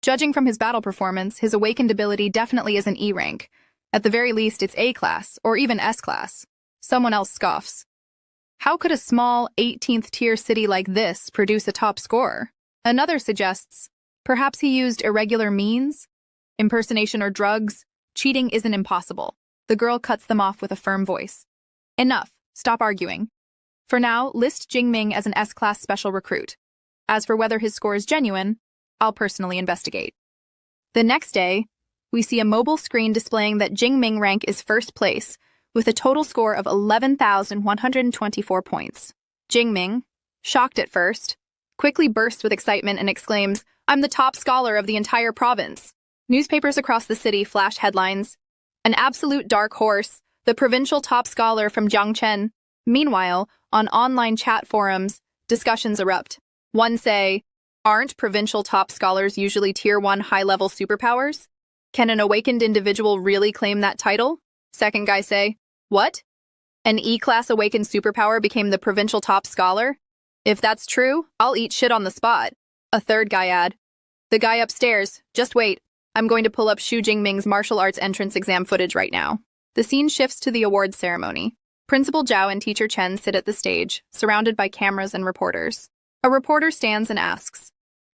"Judging from his battle performance, his awakened ability definitely is an E rank. At the very least, it's A class, or even S class." Someone else scoffs. "How could a small 18th tier city like this produce a top scorer?" Another suggests, "Perhaps he used irregular means? Impersonation or drugs? Cheating isn't impossible." The girl cuts them off with a firm voice. "Enough. Stop arguing. For now, list Jingming as an S-class special recruit. As for whether his score is genuine, I'll personally investigate." The next day, we see a mobile screen displaying that Jingming rank is first place, with a total score of 11,124 points. Jingming, shocked at first, quickly bursts with excitement and exclaims, "I'm the top scholar of the entire province." Newspapers across the city flash headlines, "An absolute dark horse, the provincial top scholar from Jiangchen." Meanwhile, on online chat forums, discussions erupt. One say, "Aren't provincial top scholars usually tier 1 high-level superpowers? Can an awakened individual really claim that title?" Second guy say, "What? An E-class awakened superpower became the provincial top scholar? If that's true, I'll eat shit on the spot." A third guy add, "The guy upstairs, just wait. I'm going to pull up Xu Jingming's martial arts entrance exam footage right now." The scene shifts to the awards ceremony. Principal Zhao and Teacher Chen sit at the stage, surrounded by cameras and reporters. A reporter stands and asks,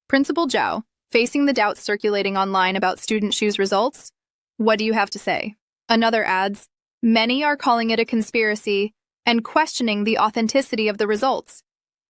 "Principal Zhao, facing the doubts circulating online about student Xu's results, what do you have to say?" Another adds, "Many are calling it a conspiracy and questioning the authenticity of the results.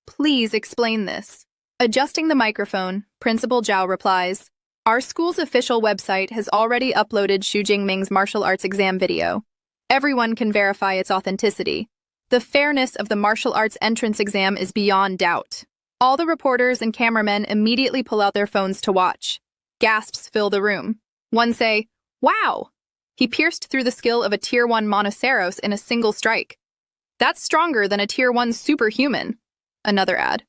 Please explain this." Adjusting the microphone, Principal Zhao replies, "Our school's official website has already uploaded Xu Jingming's martial arts exam video. Everyone can verify its authenticity. The fairness of the martial arts entrance exam is beyond doubt." All the reporters and cameramen immediately pull out their phones to watch. Gasps fill the room. One say, "Wow! He pierced through the skill of a tier 1 Monoceros in a single strike. That's stronger than a tier 1 superhuman." Another add,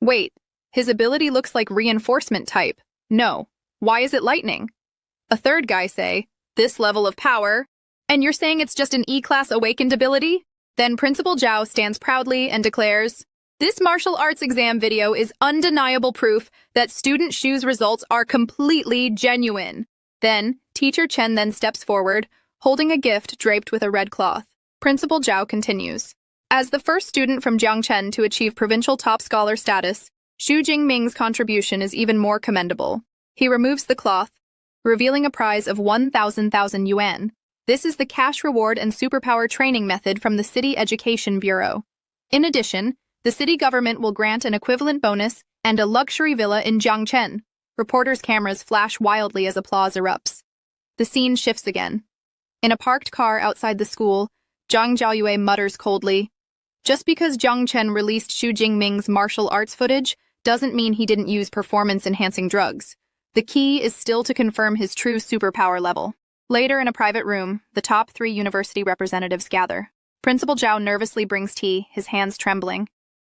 "Wait, his ability looks like reinforcement type. No, why is it lightning?" A third guy say, "This level of power, and you're saying it's just an E-class awakened ability?" Then Principal Zhao stands proudly and declares, "This martial arts exam video is undeniable proof that student Xu's results are completely genuine." Then, Teacher Chen then steps forward, holding a gift draped with a red cloth. Principal Zhao continues, "As the first student from Jiangchen to achieve provincial top scholar status, Xu Jingming's contribution is even more commendable." He removes the cloth, revealing a prize of 1,000 yuan. This is the cash reward and superpower training method from the City Education Bureau. In addition, the city government will grant an equivalent bonus and a luxury villa in Jiangchen. Reporters' cameras flash wildly as applause erupts. The scene shifts again. In a parked car outside the school, Zhang Jiaoyue mutters coldly, "Just because Jiang Chen released Xu Jingming's martial arts footage doesn't mean he didn't use performance-enhancing drugs. The key is still to confirm his true superpower level." Later, in a private room, the top 3 university representatives gather. Principal Zhao nervously brings tea, his hands trembling.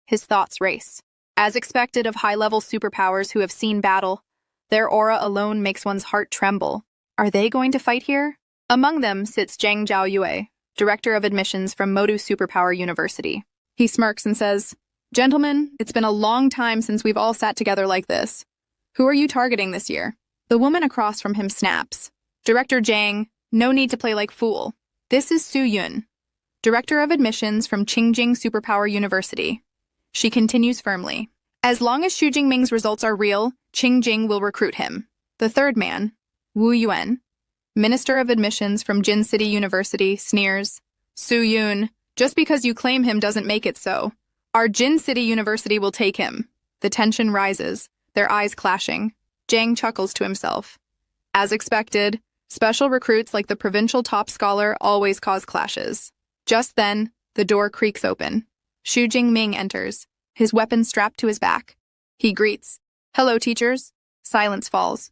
His thoughts race. As expected of high-level superpowers who have seen battle, their aura alone makes one's heart tremble. Are they going to fight here? Among them sits Zhang Jiaoyue, Director of Admissions from Modu Superpower University. He smirks and says, "Gentlemen, it's been a long time since we've all sat together like this. Who are you targeting this year?" The woman across from him snaps. "Director Zhang, no need to play like fool. This is Su Yun, Director of Admissions from Qingjing Superpower University. She continues firmly. As long as Xu Jingming's results are real, Qingjing will recruit him. The third man, Wu Yuan, Minister of Admissions from Jin City University, sneers. Su Yun, just because you claim him doesn't make it so. Our Jin City University will take him. The tension rises, their eyes clashing. Jang chuckles to himself. As expected, special recruits like the provincial top scholar always cause clashes. Just then, the door creaks open. Xu Jingming enters, his weapon strapped to his back. He greets. Hello, teachers. Silence falls.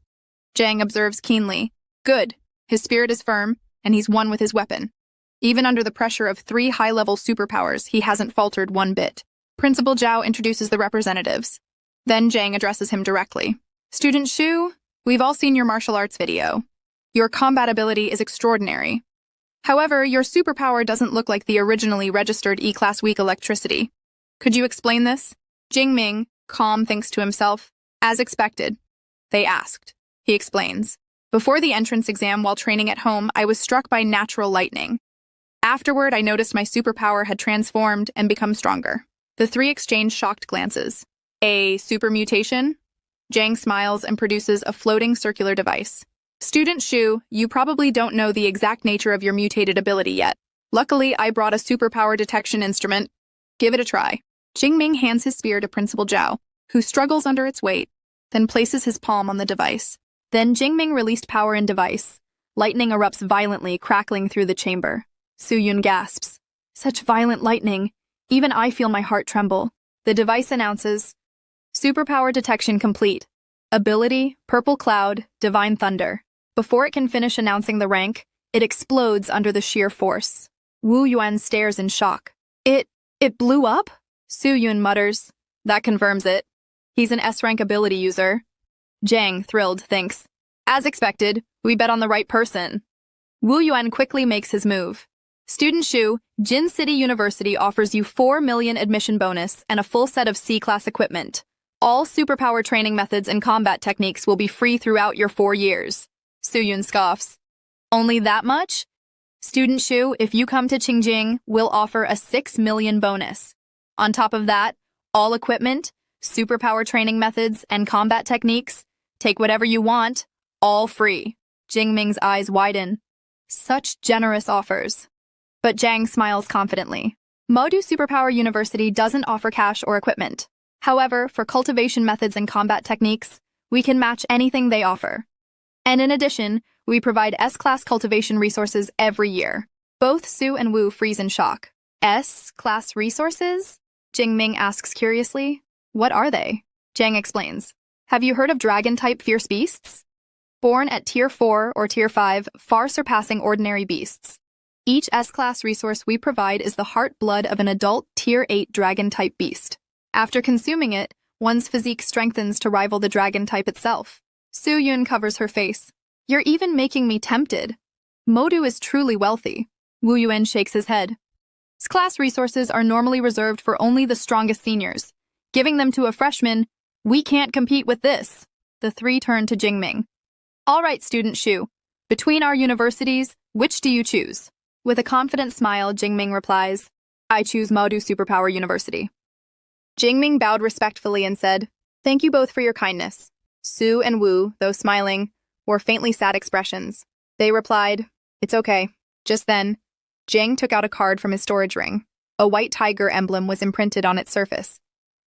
Jang observes keenly. Good. His spirit is firm, and he's one with his weapon. Even under the pressure of 3 high-level superpowers, he hasn't faltered one bit. Principal Zhao introduces the representatives. Then Jang addresses him directly. Student Xu, we've all seen your martial arts video. Your combat ability is extraordinary. However, your superpower doesn't look like the originally registered E-Class weak electricity. Could you explain this? Jingming, calm, thinks to himself. As expected. They asked. He explains. Before the entrance exam while training at home, I was struck by natural lightning. Afterward, I noticed my superpower had transformed and become stronger. The 3 exchange shocked glances. A super mutation? Jang smiles and produces a floating circular device. Student Xu, you probably don't know the exact nature of your mutated ability yet. Luckily, I brought a superpower detection instrument. Give it a try. Jingming hands his spear to Principal Zhao, who struggles under its weight, then places his palm on the device. Then Jingming released power in device. Lightning erupts violently, crackling through the chamber. Su Yun gasps. Such violent lightning. Even I feel my heart tremble. The device announces, Superpower detection complete. Ability, Purple Cloud, Divine Thunder. Before it can finish announcing the rank, it explodes under the sheer force. Wu Yuan stares in shock. It blew up? Su Yun mutters. That confirms it. He's an S-rank ability user. Jang, thrilled, thinks. As expected, we bet on the right person. Wu Yuan quickly makes his move. Student Xu, Jin City University offers you 4 million admission bonus and a full set of C-class equipment. All superpower training methods and combat techniques will be free throughout your 4 years. Su Yun scoffs. Only that much? Student Xu, if you come to Qingjing, we'll offer a 6 million bonus. On top of that, all equipment, superpower training methods, and combat techniques, take whatever you want, all free. Jingming's eyes widen. Such generous offers. But Jang smiles confidently. Modu Superpower University doesn't offer cash or equipment. However, for cultivation methods and combat techniques, we can match anything they offer. And in addition, we provide S-class cultivation resources every year. Both Su and Wu freeze in shock. S-class resources? Jingming asks curiously. What are they? Jang explains. Have you heard of dragon-type fierce beasts? Born at Tier 4 or Tier 5, far surpassing ordinary beasts. Each S-class resource we provide is the heart blood of an adult Tier 8 dragon-type beast. After consuming it, one's physique strengthens to rival the dragon type itself. Su Yun covers her face. You're even making me tempted. Modu is truly wealthy. Wu Yuan shakes his head. S-class resources are normally reserved for only the strongest seniors. Giving them to a freshman, we can't compete with this. The 3 turn to Jingming. All right, Student Xu. Between our universities, which do you choose? With a confident smile, Jingming replies, I choose Modu Superpower University. Jingming bowed respectfully and said, Thank you both for your kindness. Su and Wu, though smiling, wore faintly sad expressions. They replied, It's okay. Just then, Jang took out a card from his storage ring. A white tiger emblem was imprinted on its surface.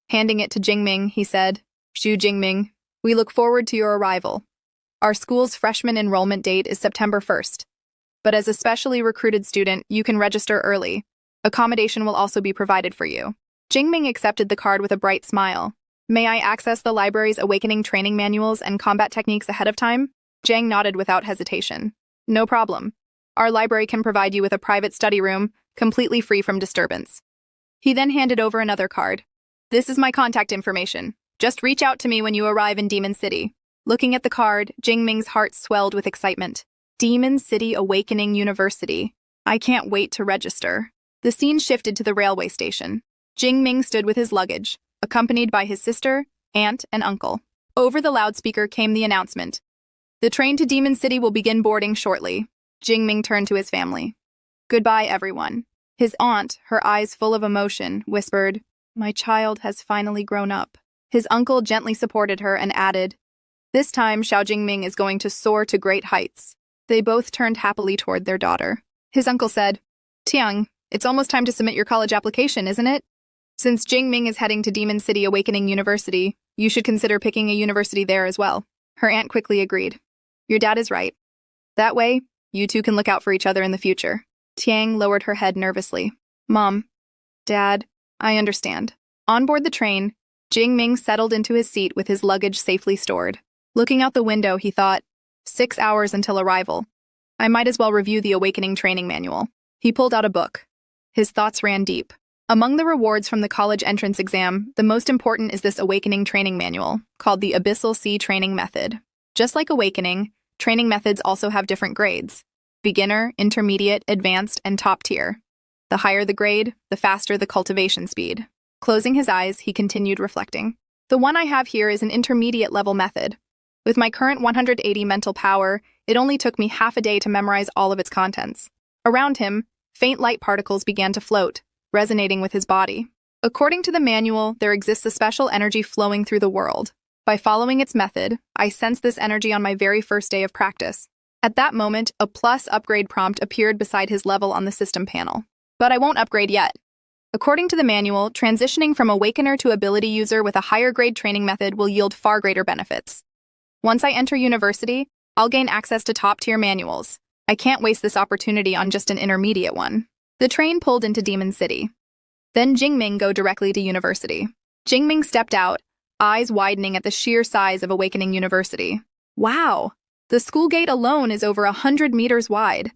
Handing it to Jingming, he said, Xu Jingming, we look forward to your arrival. Our school's freshman enrollment date is September 1st. But as a specially recruited student, you can register early. Accommodation will also be provided for you. Jingming accepted the card with a bright smile. May I access the library's awakening training manuals and combat techniques ahead of time? Jang nodded without hesitation. No problem. Our library can provide you with a private study room, completely free from disturbance. He then handed over another card. This is my contact information. Just reach out to me when you arrive in Demon City. Looking at the card, Jingming's heart swelled with excitement. Demon City Awakening University. I can't wait to register. The scene shifted to the railway station. Jingming stood with his luggage, accompanied by his sister, aunt, and uncle. Over the loudspeaker came the announcement. The train to Demon City will begin boarding shortly. Jingming turned to his family. Goodbye, everyone. His aunt, her eyes full of emotion, whispered, "My child has finally grown up." His uncle gently supported her and added, "This time, Xiao Jingming is going to soar to great heights." They both turned happily toward their daughter. His uncle said, "Tiang, it's almost time to submit your college application, isn't it? Since Jingming is heading to Demon City Awakening University, you should consider picking a university there as well." Her aunt quickly agreed. "Your dad is right. That way, you two can look out for each other in the future." Tiang lowered her head nervously. "Mom, Dad, I understand." On board the train, Jingming settled into his seat with his luggage safely stored. Looking out the window, he thought, 6 hours until arrival. I might as well review the Awakening Training Manual. He pulled out a book. His thoughts ran deep. Among the rewards from the college entrance exam, the most important is this Awakening Training Manual, called the Abyssal Sea Training Method. Just like Awakening, training methods also have different grades: beginner, intermediate, advanced, and top tier. The higher the grade, the faster the cultivation speed. Closing his eyes, he continued reflecting. The one I have here is an intermediate level method. With my current 180 mental power, it only took me half a day to memorize all of its contents. Around him, faint light particles began to float, resonating with his body. According to the manual, there exists a special energy flowing through the world. By following its method, I sensed this energy on my very first day of practice. At that moment, a plus upgrade prompt appeared beside his level on the system panel. But I won't upgrade yet. According to the manual, transitioning from Awakener to Ability User with a higher grade training method will yield far greater benefits. Once I enter university, I'll gain access to top-tier manuals. I can't waste this opportunity on just an intermediate one. The train pulled into Demon City. Then Jingming go directly to university. Jingming stepped out, eyes widening at the sheer size of Awakening University. Wow! The school gate alone is over 100 meters wide.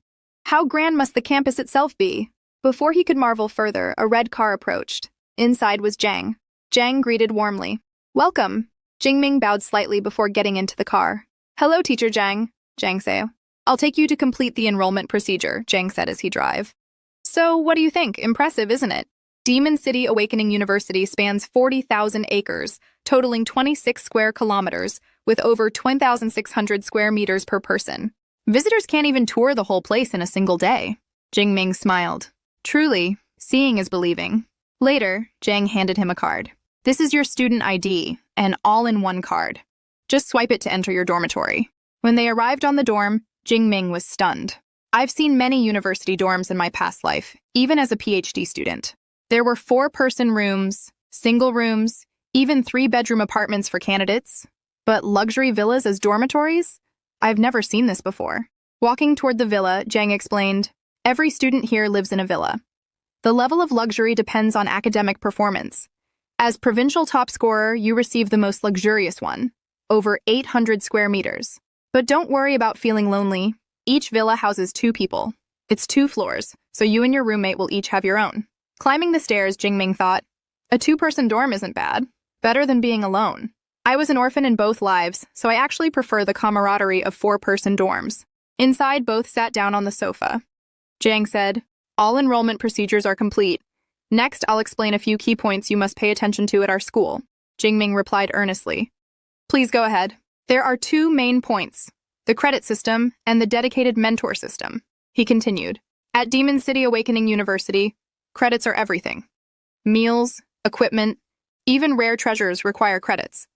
How grand must the campus itself be? Before he could marvel further, a red car approached. Inside was Zhang. Zhang greeted warmly. "Welcome." Jingming bowed slightly before getting into the car. "Hello, Teacher Zhang," Zhang said. "I'll take you to complete the enrollment procedure," Zhang said as he drove. "So, what do you think? Impressive, isn't it?" Demon City Awakening University spans 40,000 acres, totaling 26 square kilometers, with over 2,600 square meters per person. Visitors can't even tour the whole place in a single day. Jingming smiled. Truly, seeing is believing. Later, Zhang handed him a card. "This is your student ID, an all-in-one card. Just swipe it to enter your dormitory." When they arrived on the dorm, Jingming was stunned. I've seen many university dorms in my past life, even as a PhD student. There were 4-person rooms, single rooms, even 3-bedroom apartments for candidates. But luxury villas as dormitories? I've never seen this before. Walking toward the villa, Zhang explained, "Every student here lives in a villa. The level of luxury depends on academic performance. As provincial top scorer, you receive the most luxurious one, over 800 square meters. But don't worry about feeling lonely. Each villa houses 2 people. It's 2 floors, so you and your roommate will each have your own." Climbing the stairs, Jingming thought, a 2-person dorm isn't bad. Better than being alone. I was an orphan in both lives, so I actually prefer the camaraderie of 4-person dorms. Inside, both sat down on the sofa. Zhang said, "All enrollment procedures are complete. Next, I'll explain a few key points you must pay attention to at our school." Jingming replied earnestly. "Please go ahead." "There are 2 main points, the credit system and the dedicated mentor system," he continued. "At Demon City Awakening University, credits are everything. Meals, equipment, even rare treasures require credits.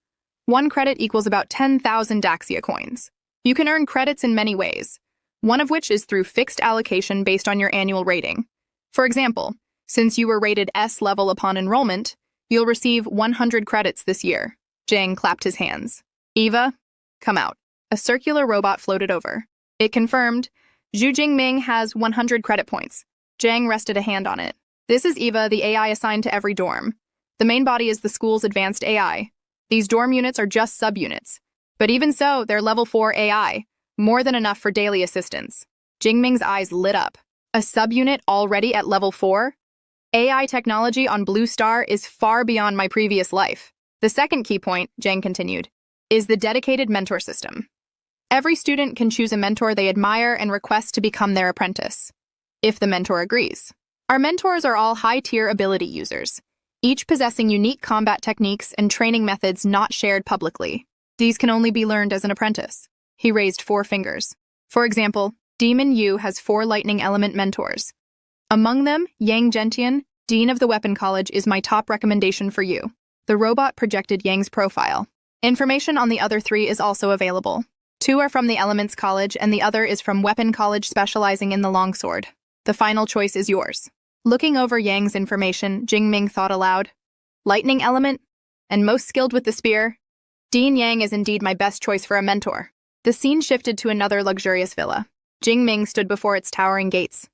1 credit equals about 10,000 Daxia coins. You can earn credits in many ways, one of which is through fixed allocation based on your annual rating. For example, since you were rated S level upon enrollment, you'll receive 100 credits this year." Zhang clapped his hands. "Eva, come out." A circular robot floated over. It confirmed, "Zhu Jingming has 100 credit points." Zhang rested a hand on it. "This is Eva, the AI assigned to every dorm. The main body is the school's advanced AI. These dorm units are just subunits. But even so, they're level 4 AI, more than enough for daily assistance." Jingming's eyes lit up. A subunit already at level 4? AI technology on Blue Star is far beyond my previous life. The second key point, Zhang continued, is the dedicated mentor system. Every student can choose a mentor they admire and request to become their apprentice, if the mentor agrees. Our mentors are all high-tier ability users, each possessing unique combat techniques and training methods not shared publicly. These can only be learned as an apprentice. He raised 4 fingers. For example, Demon Yu has 4 lightning element mentors. Among them, Yang Gentian, Dean of the Weapon College, is my top recommendation for you. The robot projected Yang's profile. Information on the other 3 is also available. 2 are from the Elements College, and the other is from Weapon College specializing in the longsword. The final choice is yours. Looking over Yang's information, Jingming thought aloud. Lightning element, and most skilled with the spear. Dean Yang is indeed my best choice for a mentor. The scene shifted to another luxurious villa. Jingming stood before its towering gates.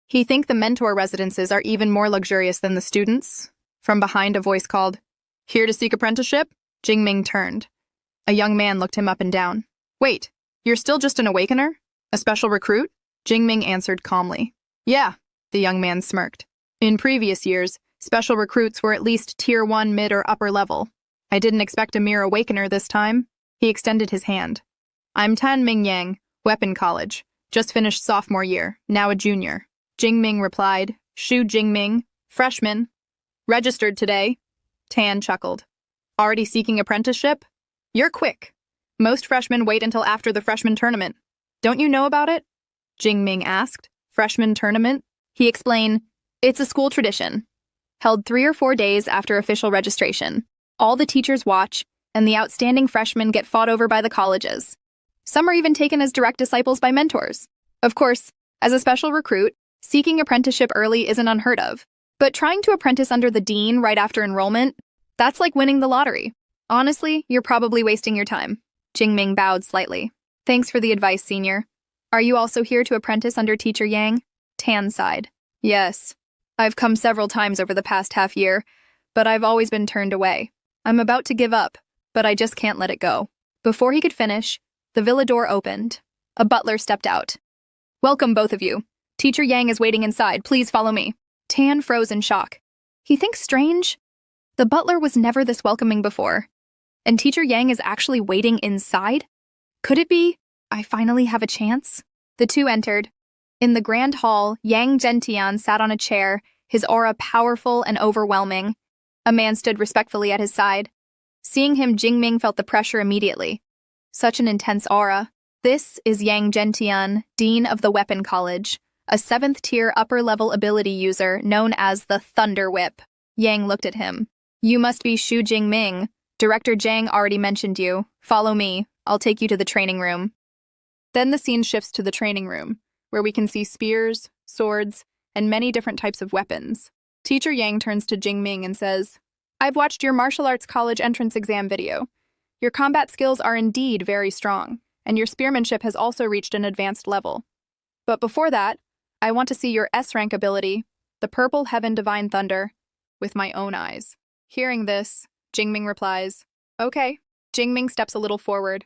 He thinks the mentor residences are even more luxurious than the students. From behind, a voice called, "Here to seek apprenticeship?" Jingming turned. A young man looked him up and down. "Wait, you're still just an awakener? A special recruit?" Jingming answered calmly. "Yeah," the young man smirked. "In previous years, special recruits were at least Tier 1 mid or upper level. I didn't expect a mere awakener this time." He extended his hand. "I'm Tan Ming Yang, Weapon College. Just finished sophomore year, now a junior." Jingming replied. "Shu Jingming, freshman. Registered today." Tan chuckled. "Already seeking apprenticeship? You're quick. Most freshmen wait until after the freshman tournament. Don't you know about it?" Jingming asked. "Freshman tournament?" He explained. "It's a school tradition. Held 3 or 4 days after official registration. All the teachers watch, and the outstanding freshmen get fought over by the colleges. Some are even taken as direct disciples by mentors. Of course, as a special recruit, seeking apprenticeship early isn't unheard of. But trying to apprentice under the dean right after enrollment, that's like winning the lottery. Honestly, you're probably wasting your time." Jingming bowed slightly. "Thanks for the advice, senior. Are you also here to apprentice under Teacher Yang?" Tan sighed. "Yes. I've come several times over the past half year, but I've always been turned away. I'm about to give up, but I just can't let it go." Before he could finish, the villa door opened. A butler stepped out. "Welcome, both of you. Teacher Yang is waiting inside. Please follow me." Tan froze in shock. He thinks strange. The butler was never this welcoming before. And Teacher Yang is actually waiting inside? Could it be, I finally have a chance? The two entered. In the grand hall, Yang Gentian sat on a chair, his aura powerful and overwhelming. A man stood respectfully at his side. Seeing him, Jingming felt the pressure immediately. Such an intense aura. This is Yang Gentian, Dean of the Weapon College, a 7th-tier upper-level ability user known as the Thunder Whip. Yang looked at him. "You must be Shu Jingming. Director Zhang already mentioned you. Follow me. I'll take you to the training room." Then the scene shifts to the training room, where we can see spears, swords, and many different types of weapons. Teacher Yang turns to Jingming and says, "I've watched your martial arts college entrance exam video. Your combat skills are indeed very strong, and your spearmanship has also reached an advanced level. But before that, I want to see your S-rank ability, the Purple Heaven Divine Thunder, with my own eyes." Hearing this, Jingming replies, "Okay." Jingming steps a little forward,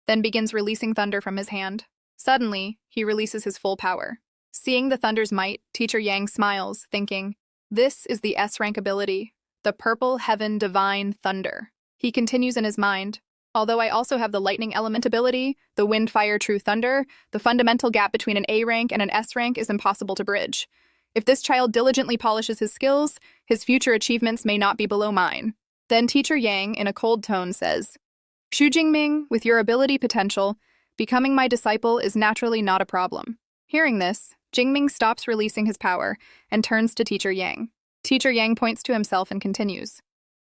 then begins releasing thunder from his hand. Suddenly, he releases his full power. Seeing the thunder's might, Teacher Yang smiles, thinking, "This is the S-rank ability, the Purple Heaven Divine Thunder." He continues in his mind, "Although I also have the lightning element ability, the wind, fire, true thunder, the fundamental gap between an A rank and an S rank is impossible to bridge. If this child diligently polishes his skills, his future achievements may not be below mine." Then Teacher Yang, in a cold tone, says, "Shu Jingming, with your ability potential, becoming my disciple is naturally not a problem." Hearing this, Jingming stops releasing his power and turns to Teacher Yang. Teacher Yang points to himself and continues,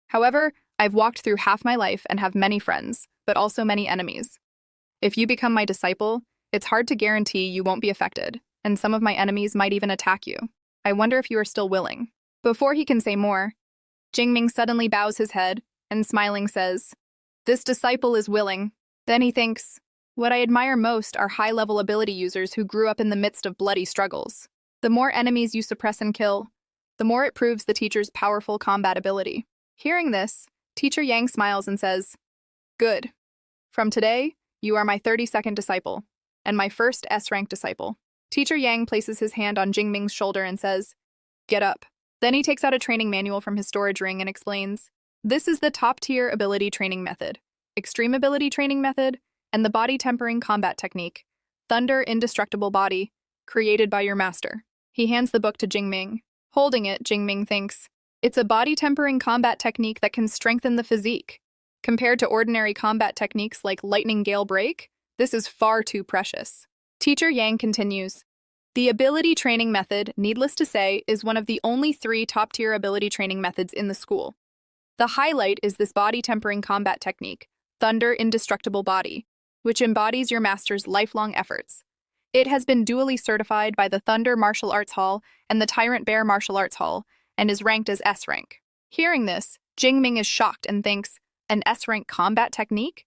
"However, I've walked through half my life and have many friends, but also many enemies. If you become my disciple, it's hard to guarantee you won't be affected, and some of my enemies might even attack you. I wonder if you are still willing." Before he can say more, Jingming suddenly bows his head and smiling says, "This disciple is willing." Then he thinks, "What I admire most are high-level ability users who grew up in the midst of bloody struggles. The more enemies you suppress and kill, the more it proves the teacher's powerful combat ability." Hearing this, Teacher Yang smiles and says, "Good. From today, you are my 32nd disciple, and my first S-rank disciple." Teacher Yang places his hand on Jingming's shoulder and says, "Get up." Then he takes out a training manual from his storage ring and explains, "This is the top-tier ability training method, extreme ability training method, and the body-tempering combat technique, Thunder Indestructible Body, created by your master." He hands the book to Jingming. Holding it, Jingming thinks, "It's a body-tempering combat technique that can strengthen the physique. Compared to ordinary combat techniques like Lightning Gale Break, this is far too precious." Teacher Yang continues, The ability training method, needless to say, is one of the only 3 top-tier ability training methods in the school. The highlight is this body-tempering combat technique, Thunder Indestructible Body, which embodies your master's lifelong efforts. It has been dually certified by the Thunder Martial Arts Hall and the Tyrant Bear Martial Arts Hall, and is ranked as S-Rank. Hearing this, Jingming is shocked and thinks, an S-Rank combat technique?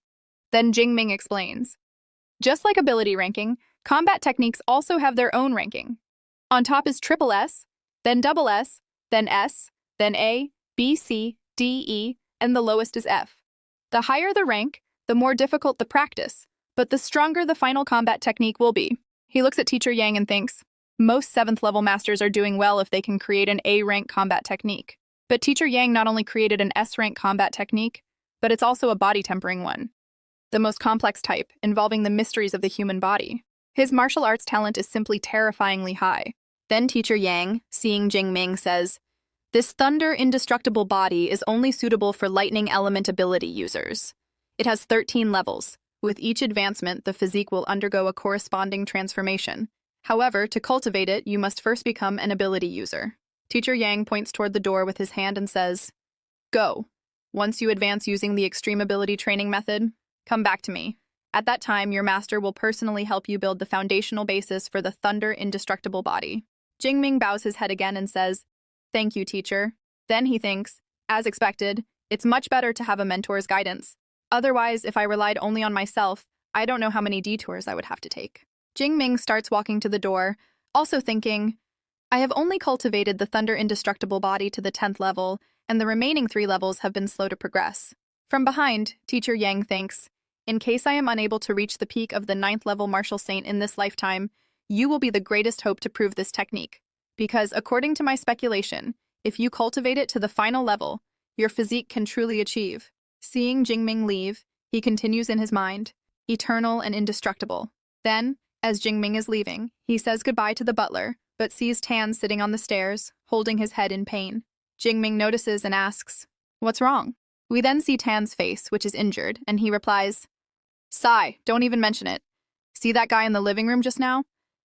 Then Jingming explains. Just like ability ranking, combat techniques also have their own ranking. On top is triple S, then double S, then S, then A, B, C, D, E, and the lowest is F. The higher the rank, the more difficult the practice, but the stronger the final combat technique will be. He looks at Teacher Yang and thinks, most 7th level masters are doing well if they can create an A-rank combat technique. But Teacher Yang not only created an S-rank combat technique, but it's also a body-tempering one. The most complex type, involving the mysteries of the human body. His martial arts talent is simply terrifyingly high. Then Teacher Yang, seeing Jingming, says, this Thunder Indestructible Body is only suitable for lightning element ability users. It has 13 levels. With each advancement, the physique will undergo a corresponding transformation. However, to cultivate it, you must first become an ability user. Teacher Yang points toward the door with his hand and says, go. Once you advance using the extreme ability training method, come back to me. At that time, your master will personally help you build the foundational basis for the Thunder Indestructible Body. Jingming bows his head again and says, thank you, teacher. Then he thinks, as expected, it's much better to have a mentor's guidance. Otherwise, if I relied only on myself, I don't know how many detours I would have to take. Jingming starts walking to the door, also thinking, I have only cultivated the Thunder Indestructible Body to the 10th level, and the remaining 3 levels have been slow to progress. From behind, Teacher Yang thinks, in case I am unable to reach the peak of the 9th level martial saint in this lifetime, you will be the greatest hope to prove this technique. Because, according to my speculation, if you cultivate it to the final level, your physique can truly achieve. Seeing Jingming leave, he continues in his mind, eternal and indestructible. Then, as Jingming is leaving, he says goodbye to the butler, but sees Tan sitting on the stairs, holding his head in pain. Jingming notices and asks, what's wrong? We then see Tan's face, which is injured, and he replies, sigh, don't even mention it. See that guy in the living room just now?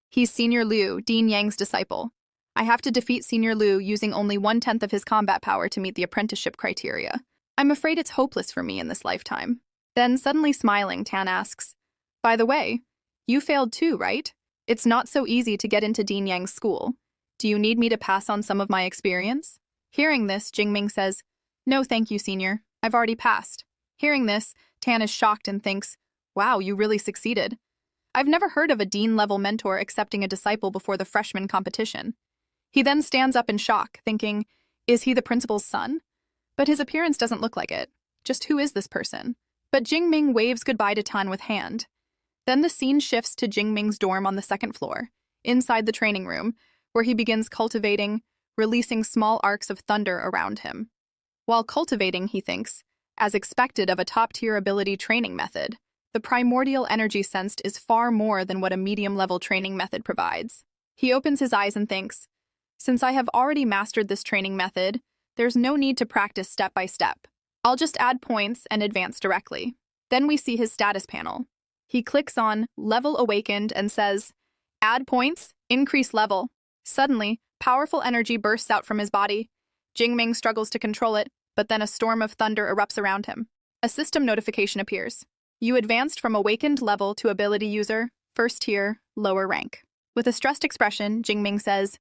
He's Senior Liu, Dean Yang's disciple. I have to defeat Senior Liu using only 1/10 of his combat power to meet the apprenticeship criteria. I'm afraid it's hopeless for me in this lifetime. Then, suddenly smiling, Tan asks, by the way, you failed too, right? It's not so easy to get into Dean Yang's school. Do you need me to pass on some of my experience? Hearing this, Jingming says, no thank you, Senior. I've already passed. Hearing this, Tan is shocked and thinks, wow, you really succeeded. I've never heard of a Dean-level mentor accepting a disciple before the freshman competition. He then stands up in shock, thinking, is he the principal's son? But his appearance doesn't look like it. Just who is this person? But Jingming waves goodbye to Tan with hand. Then the scene shifts to Jingming's dorm on the 2nd floor, inside the training room, where he begins cultivating, releasing small arcs of thunder around him. While cultivating, he thinks, as expected of a top-tier ability training method, the primordial energy sensed is far more than what a medium-level training method provides. He opens his eyes and thinks, since I have already mastered this training method, there's no need to practice step by step. I'll just add points and advance directly. Then we see his status panel. He clicks on Level Awakened and says, add points, increase level. Suddenly, powerful energy bursts out from his body. Jingming struggles to control it, but then a storm of thunder erupts around him. A system notification appears. You advanced from Awakened level to Ability User, 1st tier, lower rank. With a stressed expression, Jingming says,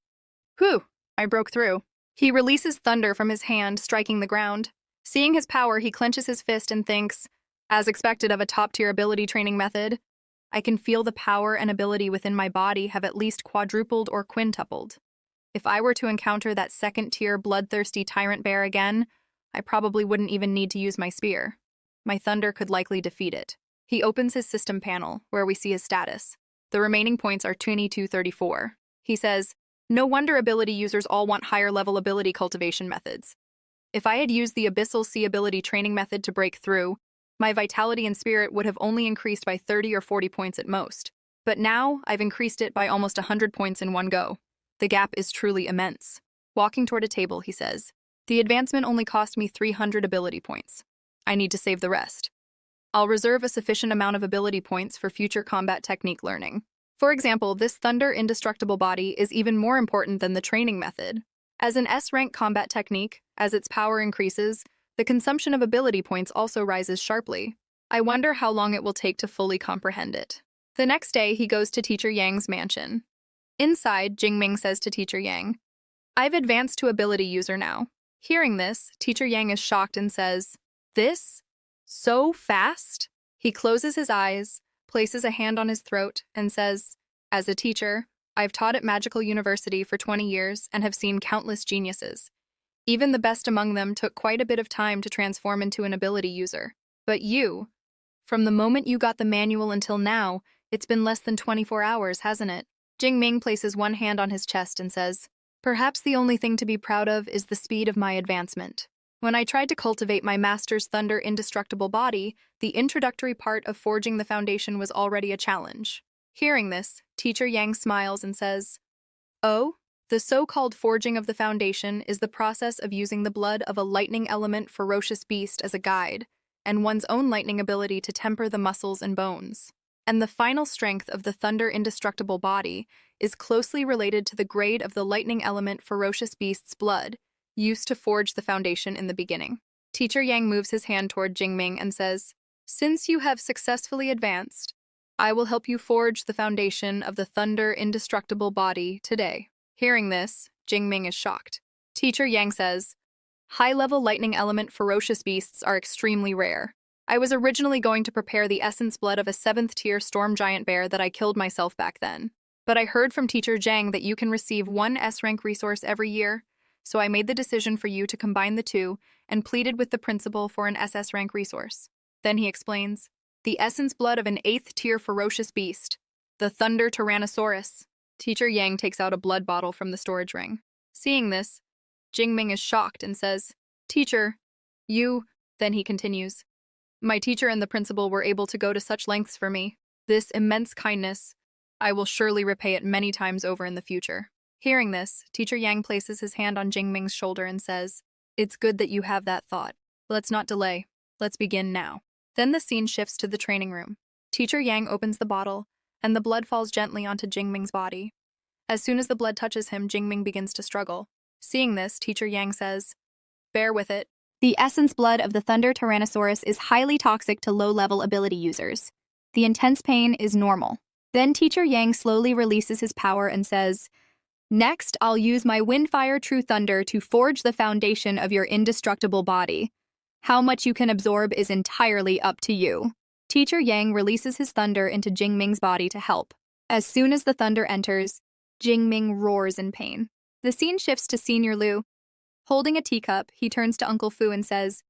whew, I broke through. He releases thunder from his hand, striking the ground. Seeing his power, he clenches his fist and thinks, as expected of a top-tier ability training method, I can feel the power and ability within my body have at least quadrupled or quintupled. If I were to encounter that 2nd-tier bloodthirsty tyrant bear again, I probably wouldn't even need to use my spear. My thunder could likely defeat it. He opens his system panel, where we see his status. The remaining points are 2234. He says, no wonder ability users all want higher-level ability cultivation methods. If I had used the Abyssal Sea ability training method to break through, my vitality and spirit would have only increased by 30 or 40 points at most. But now, I've increased it by almost 100 points in one go. The gap is truly immense. Walking toward a table, he says, the advancement only cost me 300 ability points. I need to save the rest. I'll reserve a sufficient amount of ability points for future combat technique learning. For example, this thunder indestructible body is even more important than the training method. As an S-rank combat technique, as its power increases, the consumption of ability points also rises sharply. I wonder how long it will take to fully comprehend it. The next day, he goes to Teacher Yang's mansion. Inside, Jingming says to Teacher Yang, "I've advanced to ability user now." Hearing this, Teacher Yang is shocked and says, "This? So fast?" He closes his eyes, places a hand on his throat, and says, "As a teacher, I've taught at Magical University for 20 years and have seen countless geniuses. Even the best among them took quite a bit of time to transform into an ability user. But you, from the moment you got the manual until now, it's been less than 24 hours, hasn't it?" Jingming places one hand on his chest and says, "Perhaps the only thing to be proud of is the speed of my advancement. When I tried to cultivate my master's thunder indestructible body, the introductory part of forging the foundation was already a challenge." Hearing this, Teacher Yang smiles and says, "Oh, the so-called forging of the foundation is the process of using the blood of a lightning element ferocious beast as a guide, and one's own lightning ability to temper the muscles and bones. And the final strength of the thunder indestructible body is closely related to the grade of the lightning element ferocious beast's blood, used to forge the foundation in the beginning." Teacher Yang moves his hand toward Jingming and says, "Since you have successfully advanced, I will help you forge the foundation of the thunder indestructible body today." Hearing this, Jingming is shocked. Teacher Yang says, "High-level lightning element ferocious beasts are extremely rare. I was originally going to prepare the essence blood of a 7th-tier storm giant bear that I killed myself back then. But I heard from Teacher Zhang that you can receive one S-rank resource every year, so I made the decision for you to combine the two and pleaded with the principal for an SS-rank resource." Then he explains, "The essence blood of an 8th-tier ferocious beast, the Thunder Tyrannosaurus." Teacher Yang takes out a blood bottle from the storage ring. Seeing this, Jingming is shocked and says, "Teacher, you..." Then he continues, "My teacher and the principal were able to go to such lengths for me. This immense kindness, I will surely repay it many times over in the future." Hearing this, Teacher Yang places his hand on Jingming's shoulder and says, "It's good that you have that thought. Let's not delay. Let's begin now." Then the scene shifts to the training room. Teacher Yang opens the bottle, and the blood falls gently onto Jingming's body. As soon as the blood touches him, Jingming begins to struggle. Seeing this, Teacher Yang says, "Bear with it. The essence blood of the Thunder Tyrannosaurus is highly toxic to low-level ability users. The intense pain is normal." Then Teacher Yang slowly releases his power and says, "Next, I'll use my Windfire True Thunder to forge the foundation of your indestructible body. How much you can absorb is entirely up to you." Teacher Yang releases his thunder into Jingming's body to help. As soon as the thunder enters, Jingming roars in pain. The scene shifts to Senior Liu. Holding a teacup, he turns to Uncle Fu and says,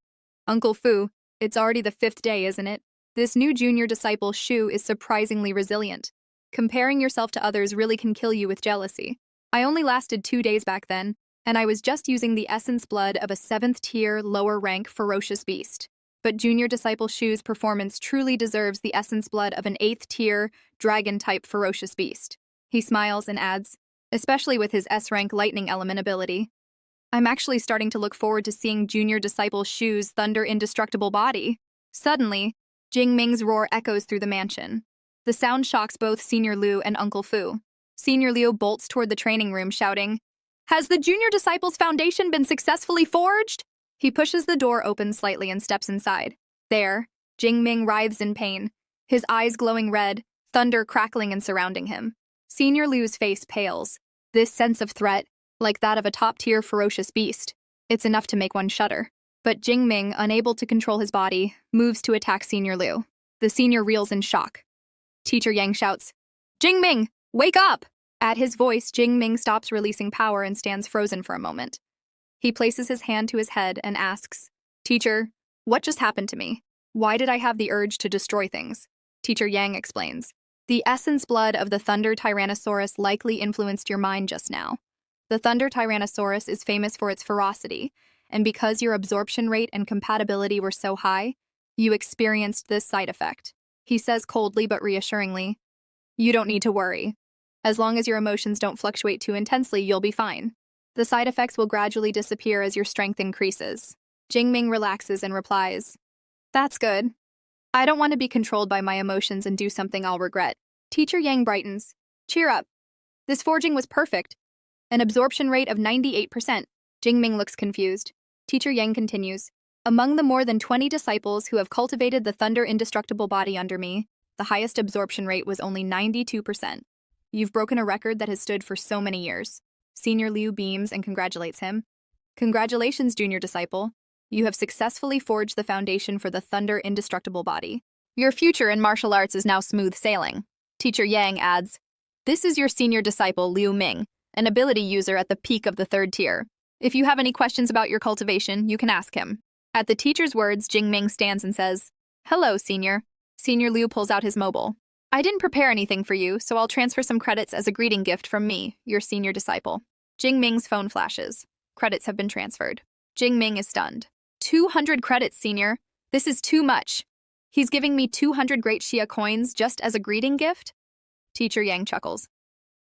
"Uncle Fu, it's already the 5th day, isn't it? This new junior disciple, Shu, is surprisingly resilient. Comparing yourself to others really can kill you with jealousy. I only lasted 2 days back then, and I was just using the essence blood of a 7th-tier, lower-rank ferocious beast. But junior disciple Shu's performance truly deserves the essence blood of an 8th-tier, dragon-type ferocious beast." He smiles and adds, "Especially with his S-rank lightning element ability. I'm actually starting to look forward to seeing junior disciple Shu's thunder indestructible body." Suddenly, Jingming's roar echoes through the mansion. The sound shocks both Senior Liu and Uncle Fu. Senior Liu bolts toward the training room, shouting, "Has the junior disciple's foundation been successfully forged?" He pushes the door open slightly and steps inside. There, Jingming writhes in pain, his eyes glowing red, thunder crackling and surrounding him. Senior Liu's face pales. This sense of threat, like that of a top-tier ferocious beast, it's enough to make one shudder. But Jingming, unable to control his body, moves to attack Senior Liu. The senior reels in shock. Teacher Yang shouts, "Jingming, wake up!" At his voice, Jingming stops releasing power and stands frozen for a moment. He places his hand to his head and asks, "Teacher, what just happened to me? Why did I have the urge to destroy things?" Teacher Yang explains, "The essence blood of the Thunder Tyrannosaurus likely influenced your mind just now. The Thunder Tyrannosaurus is famous for its ferocity, and because your absorption rate and compatibility were so high, you experienced this side effect." He says coldly but reassuringly, "You don't need to worry. As long as your emotions don't fluctuate too intensely, you'll be fine. The side effects will gradually disappear as your strength increases." Jingming relaxes and replies, "That's good. I don't want to be controlled by my emotions and do something I'll regret." Teacher Yang brightens. Cheer up. This forging was perfect. An absorption rate of 98%. Jingming looks confused. Teacher Yang continues. Among the more than 20 disciples who have cultivated the thunder indestructible body under me, the highest absorption rate was only 92%. You've broken a record that has stood for so many years. Senior Liu beams and congratulates him. Congratulations, junior disciple. You have successfully forged the foundation for the thunder indestructible body. Your future in martial arts is now smooth sailing. Teacher Yang adds, this is your senior disciple, Liu Ming, an ability user at the peak of the 3rd tier. If you have any questions about your cultivation, you can ask him. At the teacher's words, Jingming stands and says, hello, senior. Senior Liu pulls out his mobile. I didn't prepare anything for you, so I'll transfer some credits as a greeting gift from me, your senior disciple. Jingming's phone flashes. Credits have been transferred. Jingming is stunned. 200 credits, senior. This is too much. He's giving me 200 Great Xia coins just as a greeting gift? Teacher Yang chuckles.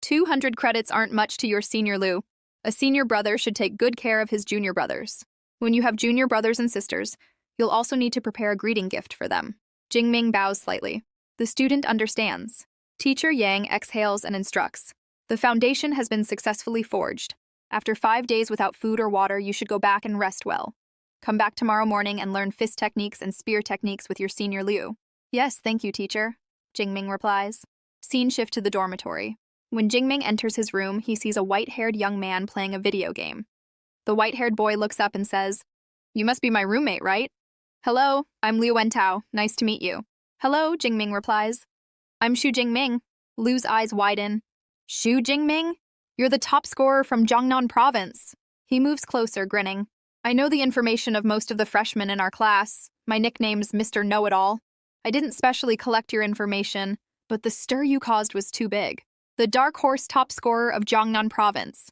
200 credits aren't much to your senior Liu. A senior brother should take good care of his junior brothers. When you have junior brothers and sisters, you'll also need to prepare a greeting gift for them. Jingming bows slightly. The student understands. Teacher Yang exhales and instructs. The foundation has been successfully forged. After 5 days without food or water, you should go back and rest well. Come back tomorrow morning and learn fist techniques and spear techniques with your senior Liu. Yes, thank you, teacher, Jingming replies. Scene shift to the dormitory. When Jingming enters his room, he sees a white-haired young man playing a video game. The white-haired boy looks up and says, you must be my roommate, right? Hello, I'm Liu Wentao. Nice to meet you. Hello, Jingming replies. I'm Xu Jingming. Liu's eyes widen. Xu Jingming? You're the top scorer from Jiangnan province. He moves closer, grinning. I know the information of most of the freshmen in our class. My nickname's Mr. Know-It-All. I didn't specially collect your information, but the stir you caused was too big. The dark horse top scorer of Jiangnan province.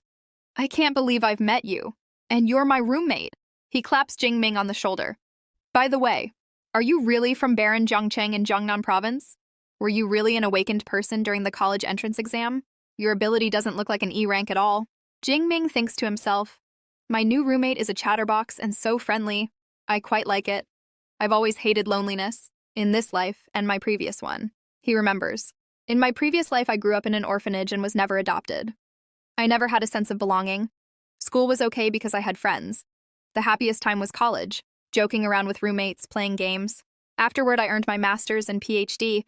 I can't believe I've met you. And you're my roommate. He claps Jingming on the shoulder. By the way, are you really from Baron Jiangcheng in Jiangnan province? Were you really an awakened person during the college entrance exam? Your ability doesn't look like an E rank at all. Jingming thinks to himself, my new roommate is a chatterbox and so friendly. I quite like it. I've always hated loneliness, in this life and my previous one. He remembers. In my previous life, I grew up in an orphanage and was never adopted. I never had a sense of belonging. School was okay because I had friends. The happiest time was college, joking around with roommates, playing games. Afterward, I earned my master's and PhD.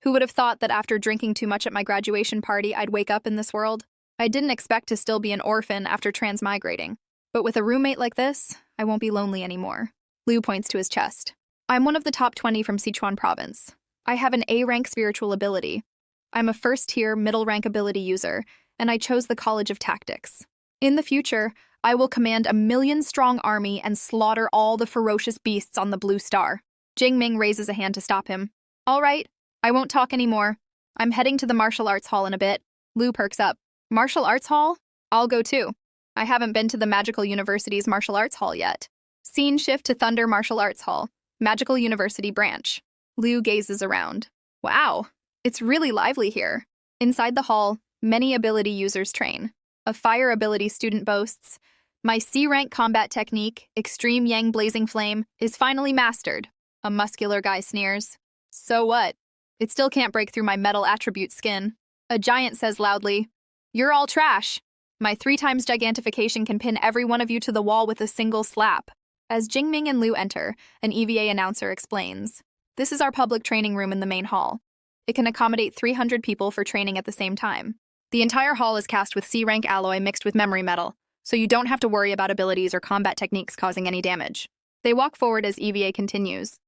Who would have thought that after drinking too much at my graduation party, I'd wake up in this world? I didn't expect to still be an orphan after transmigrating. But with a roommate like this, I won't be lonely anymore. Liu points to his chest. I'm one of the top 20 from Sichuan province. I have an A-rank spiritual ability. I'm a first-tier, middle-rank ability user, and I chose the College of Tactics. In the future, I will command a 1,000,000-strong army and slaughter all the ferocious beasts on the Blue Star. Jingming raises a hand to stop him. All right, I won't talk anymore. I'm heading to the martial arts hall in a bit. Liu perks up. Martial arts hall? I'll go too. I haven't been to the Magical University's martial arts hall yet. Scene shift to Thunder Martial Arts Hall, Magical University branch. Liu gazes around. Wow, it's really lively here. Inside the hall, many ability users train. A fire ability student boasts, my C-rank combat technique, Extreme Yang Blazing Flame, is finally mastered. A muscular guy sneers. So what? It still can't break through my metal attribute skin. A giant says loudly, you're all trash. My 3 times gigantification can pin every one of you to the wall with a single slap. As Jingming and Liu enter, an EVA announcer explains, this is our public training room in the main hall. It can accommodate 300 people for training at the same time. The entire hall is cast with C-rank alloy mixed with memory metal, so you don't have to worry about abilities or combat techniques causing any damage. They walk forward as EVA continues.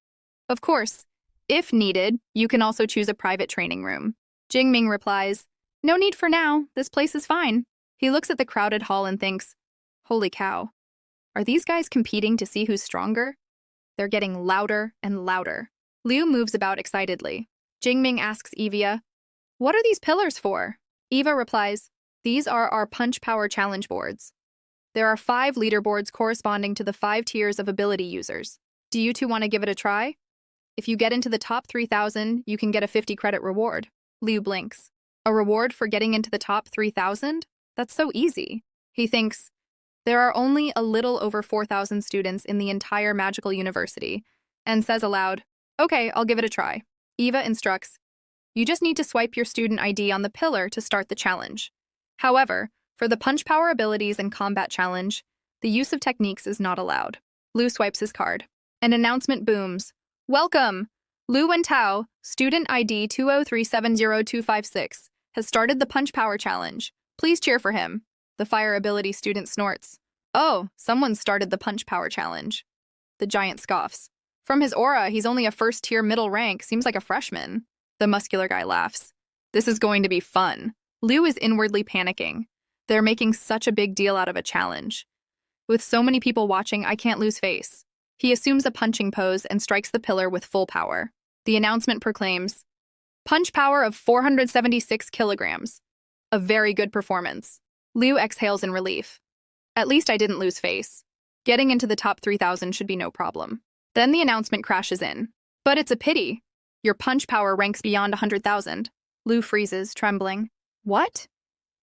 Of course, if needed, you can also choose a private training room. Jingming replies, no need for now, this place is fine. He looks at the crowded hall and thinks, holy cow, are these guys competing to see who's stronger? They're getting louder and louder. Liu moves about excitedly. Jingming asks Eva, what are these pillars for? Eva replies, these are our punch power challenge boards. There are 5 leaderboards corresponding to the 5 tiers of ability users. Do you two want to give it a try? If you get into the top 3,000, you can get a 50 credit reward. Liu blinks. A reward for getting into the top 3,000? That's so easy. He thinks, there are only a little over 4,000 students in the entire magical university, and says aloud, okay, I'll give it a try. Eva instructs, You just need to swipe your student ID on the pillar to start the challenge. However, for the punch power abilities and combat challenge, the use of techniques is not allowed. Lu swipes his card. An announcement booms. Welcome! Lu Wentao, student ID 2037026, has started the punch power challenge. Please cheer for him. The fire ability student snorts. Oh, someone started the punch power challenge. The giant scoffs. From his aura, he's only a first-tier middle rank, seems like a freshman. The muscular guy laughs. This is going to be fun. Lu is inwardly panicking. They're making such a big deal out of a challenge. With so many people watching, I can't lose face. He assumes a punching pose and strikes the pillar with full power. The announcement proclaims, punch power of 476 kilograms. A very good performance. Lu exhales in relief. At least I didn't lose face. Getting into the top 3,000 should be no problem. Then the announcement crashes in. But it's a pity. Your punch power ranks beyond 100,000. Lu freezes, trembling. What?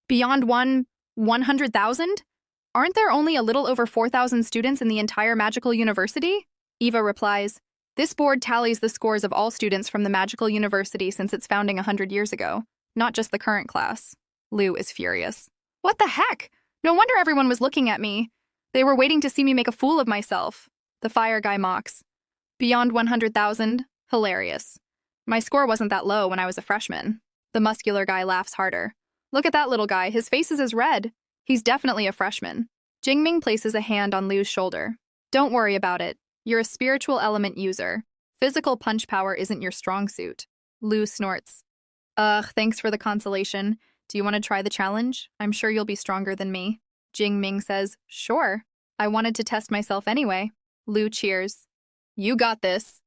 Beyond 100,000? Aren't there only a little over 4,000 students in the entire magical university? Eva replies, this board tallies the scores of all students from the magical university since its founding 100 years ago, not just the current class. Lu is furious. What the heck? No wonder everyone was looking at me. They were waiting to see me make a fool of myself. The fire guy mocks. Beyond 100,000? Hilarious. My score wasn't that low when I was a freshman. The muscular guy laughs harder. Look at that little guy, his face is as red. He's definitely a freshman. Jingming places a hand on Lu's shoulder. Don't worry about it. You're a spiritual element user. Physical punch power isn't your strong suit. Lu snorts. Thanks for the consolation. Do you want to try the challenge? I'm sure you'll be stronger than me. Jingming says, sure. I wanted to test myself anyway. Lu cheers. You got this.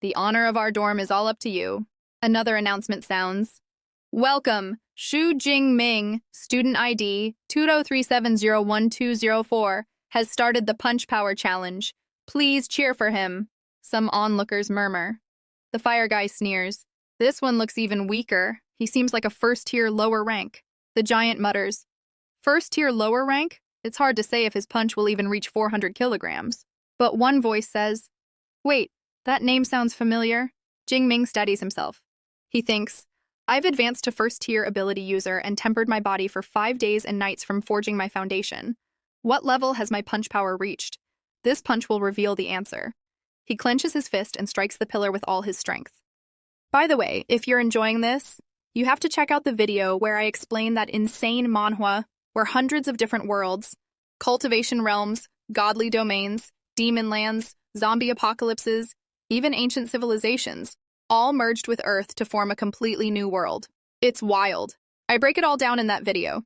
The honor of our dorm is all up to you. Another announcement sounds. Welcome, Shu Jingming, student ID 203701204, has started the punch power challenge. Please cheer for him. Some onlookers murmur. The fire guy sneers. This one looks even weaker. He seems like a first-tier lower rank. The giant mutters. First-tier lower rank? It's hard to say if his punch will even reach 400 kilograms. But one voice says, wait, that name sounds familiar. Jingming steadies himself. He thinks, I've advanced to first-tier ability user and tempered my body for 5 days and nights from forging my foundation. What level has my punch power reached? This punch will reveal the answer. He clenches his fist and strikes the pillar with all his strength. By the way, if you're enjoying this, you have to check out the video where I explain that insane manhwa where hundreds of different worlds, cultivation realms, godly domains, demon lands, zombie apocalypses, even ancient civilizations, all merged with Earth to form a completely new world. It's wild. I break it all down in that video.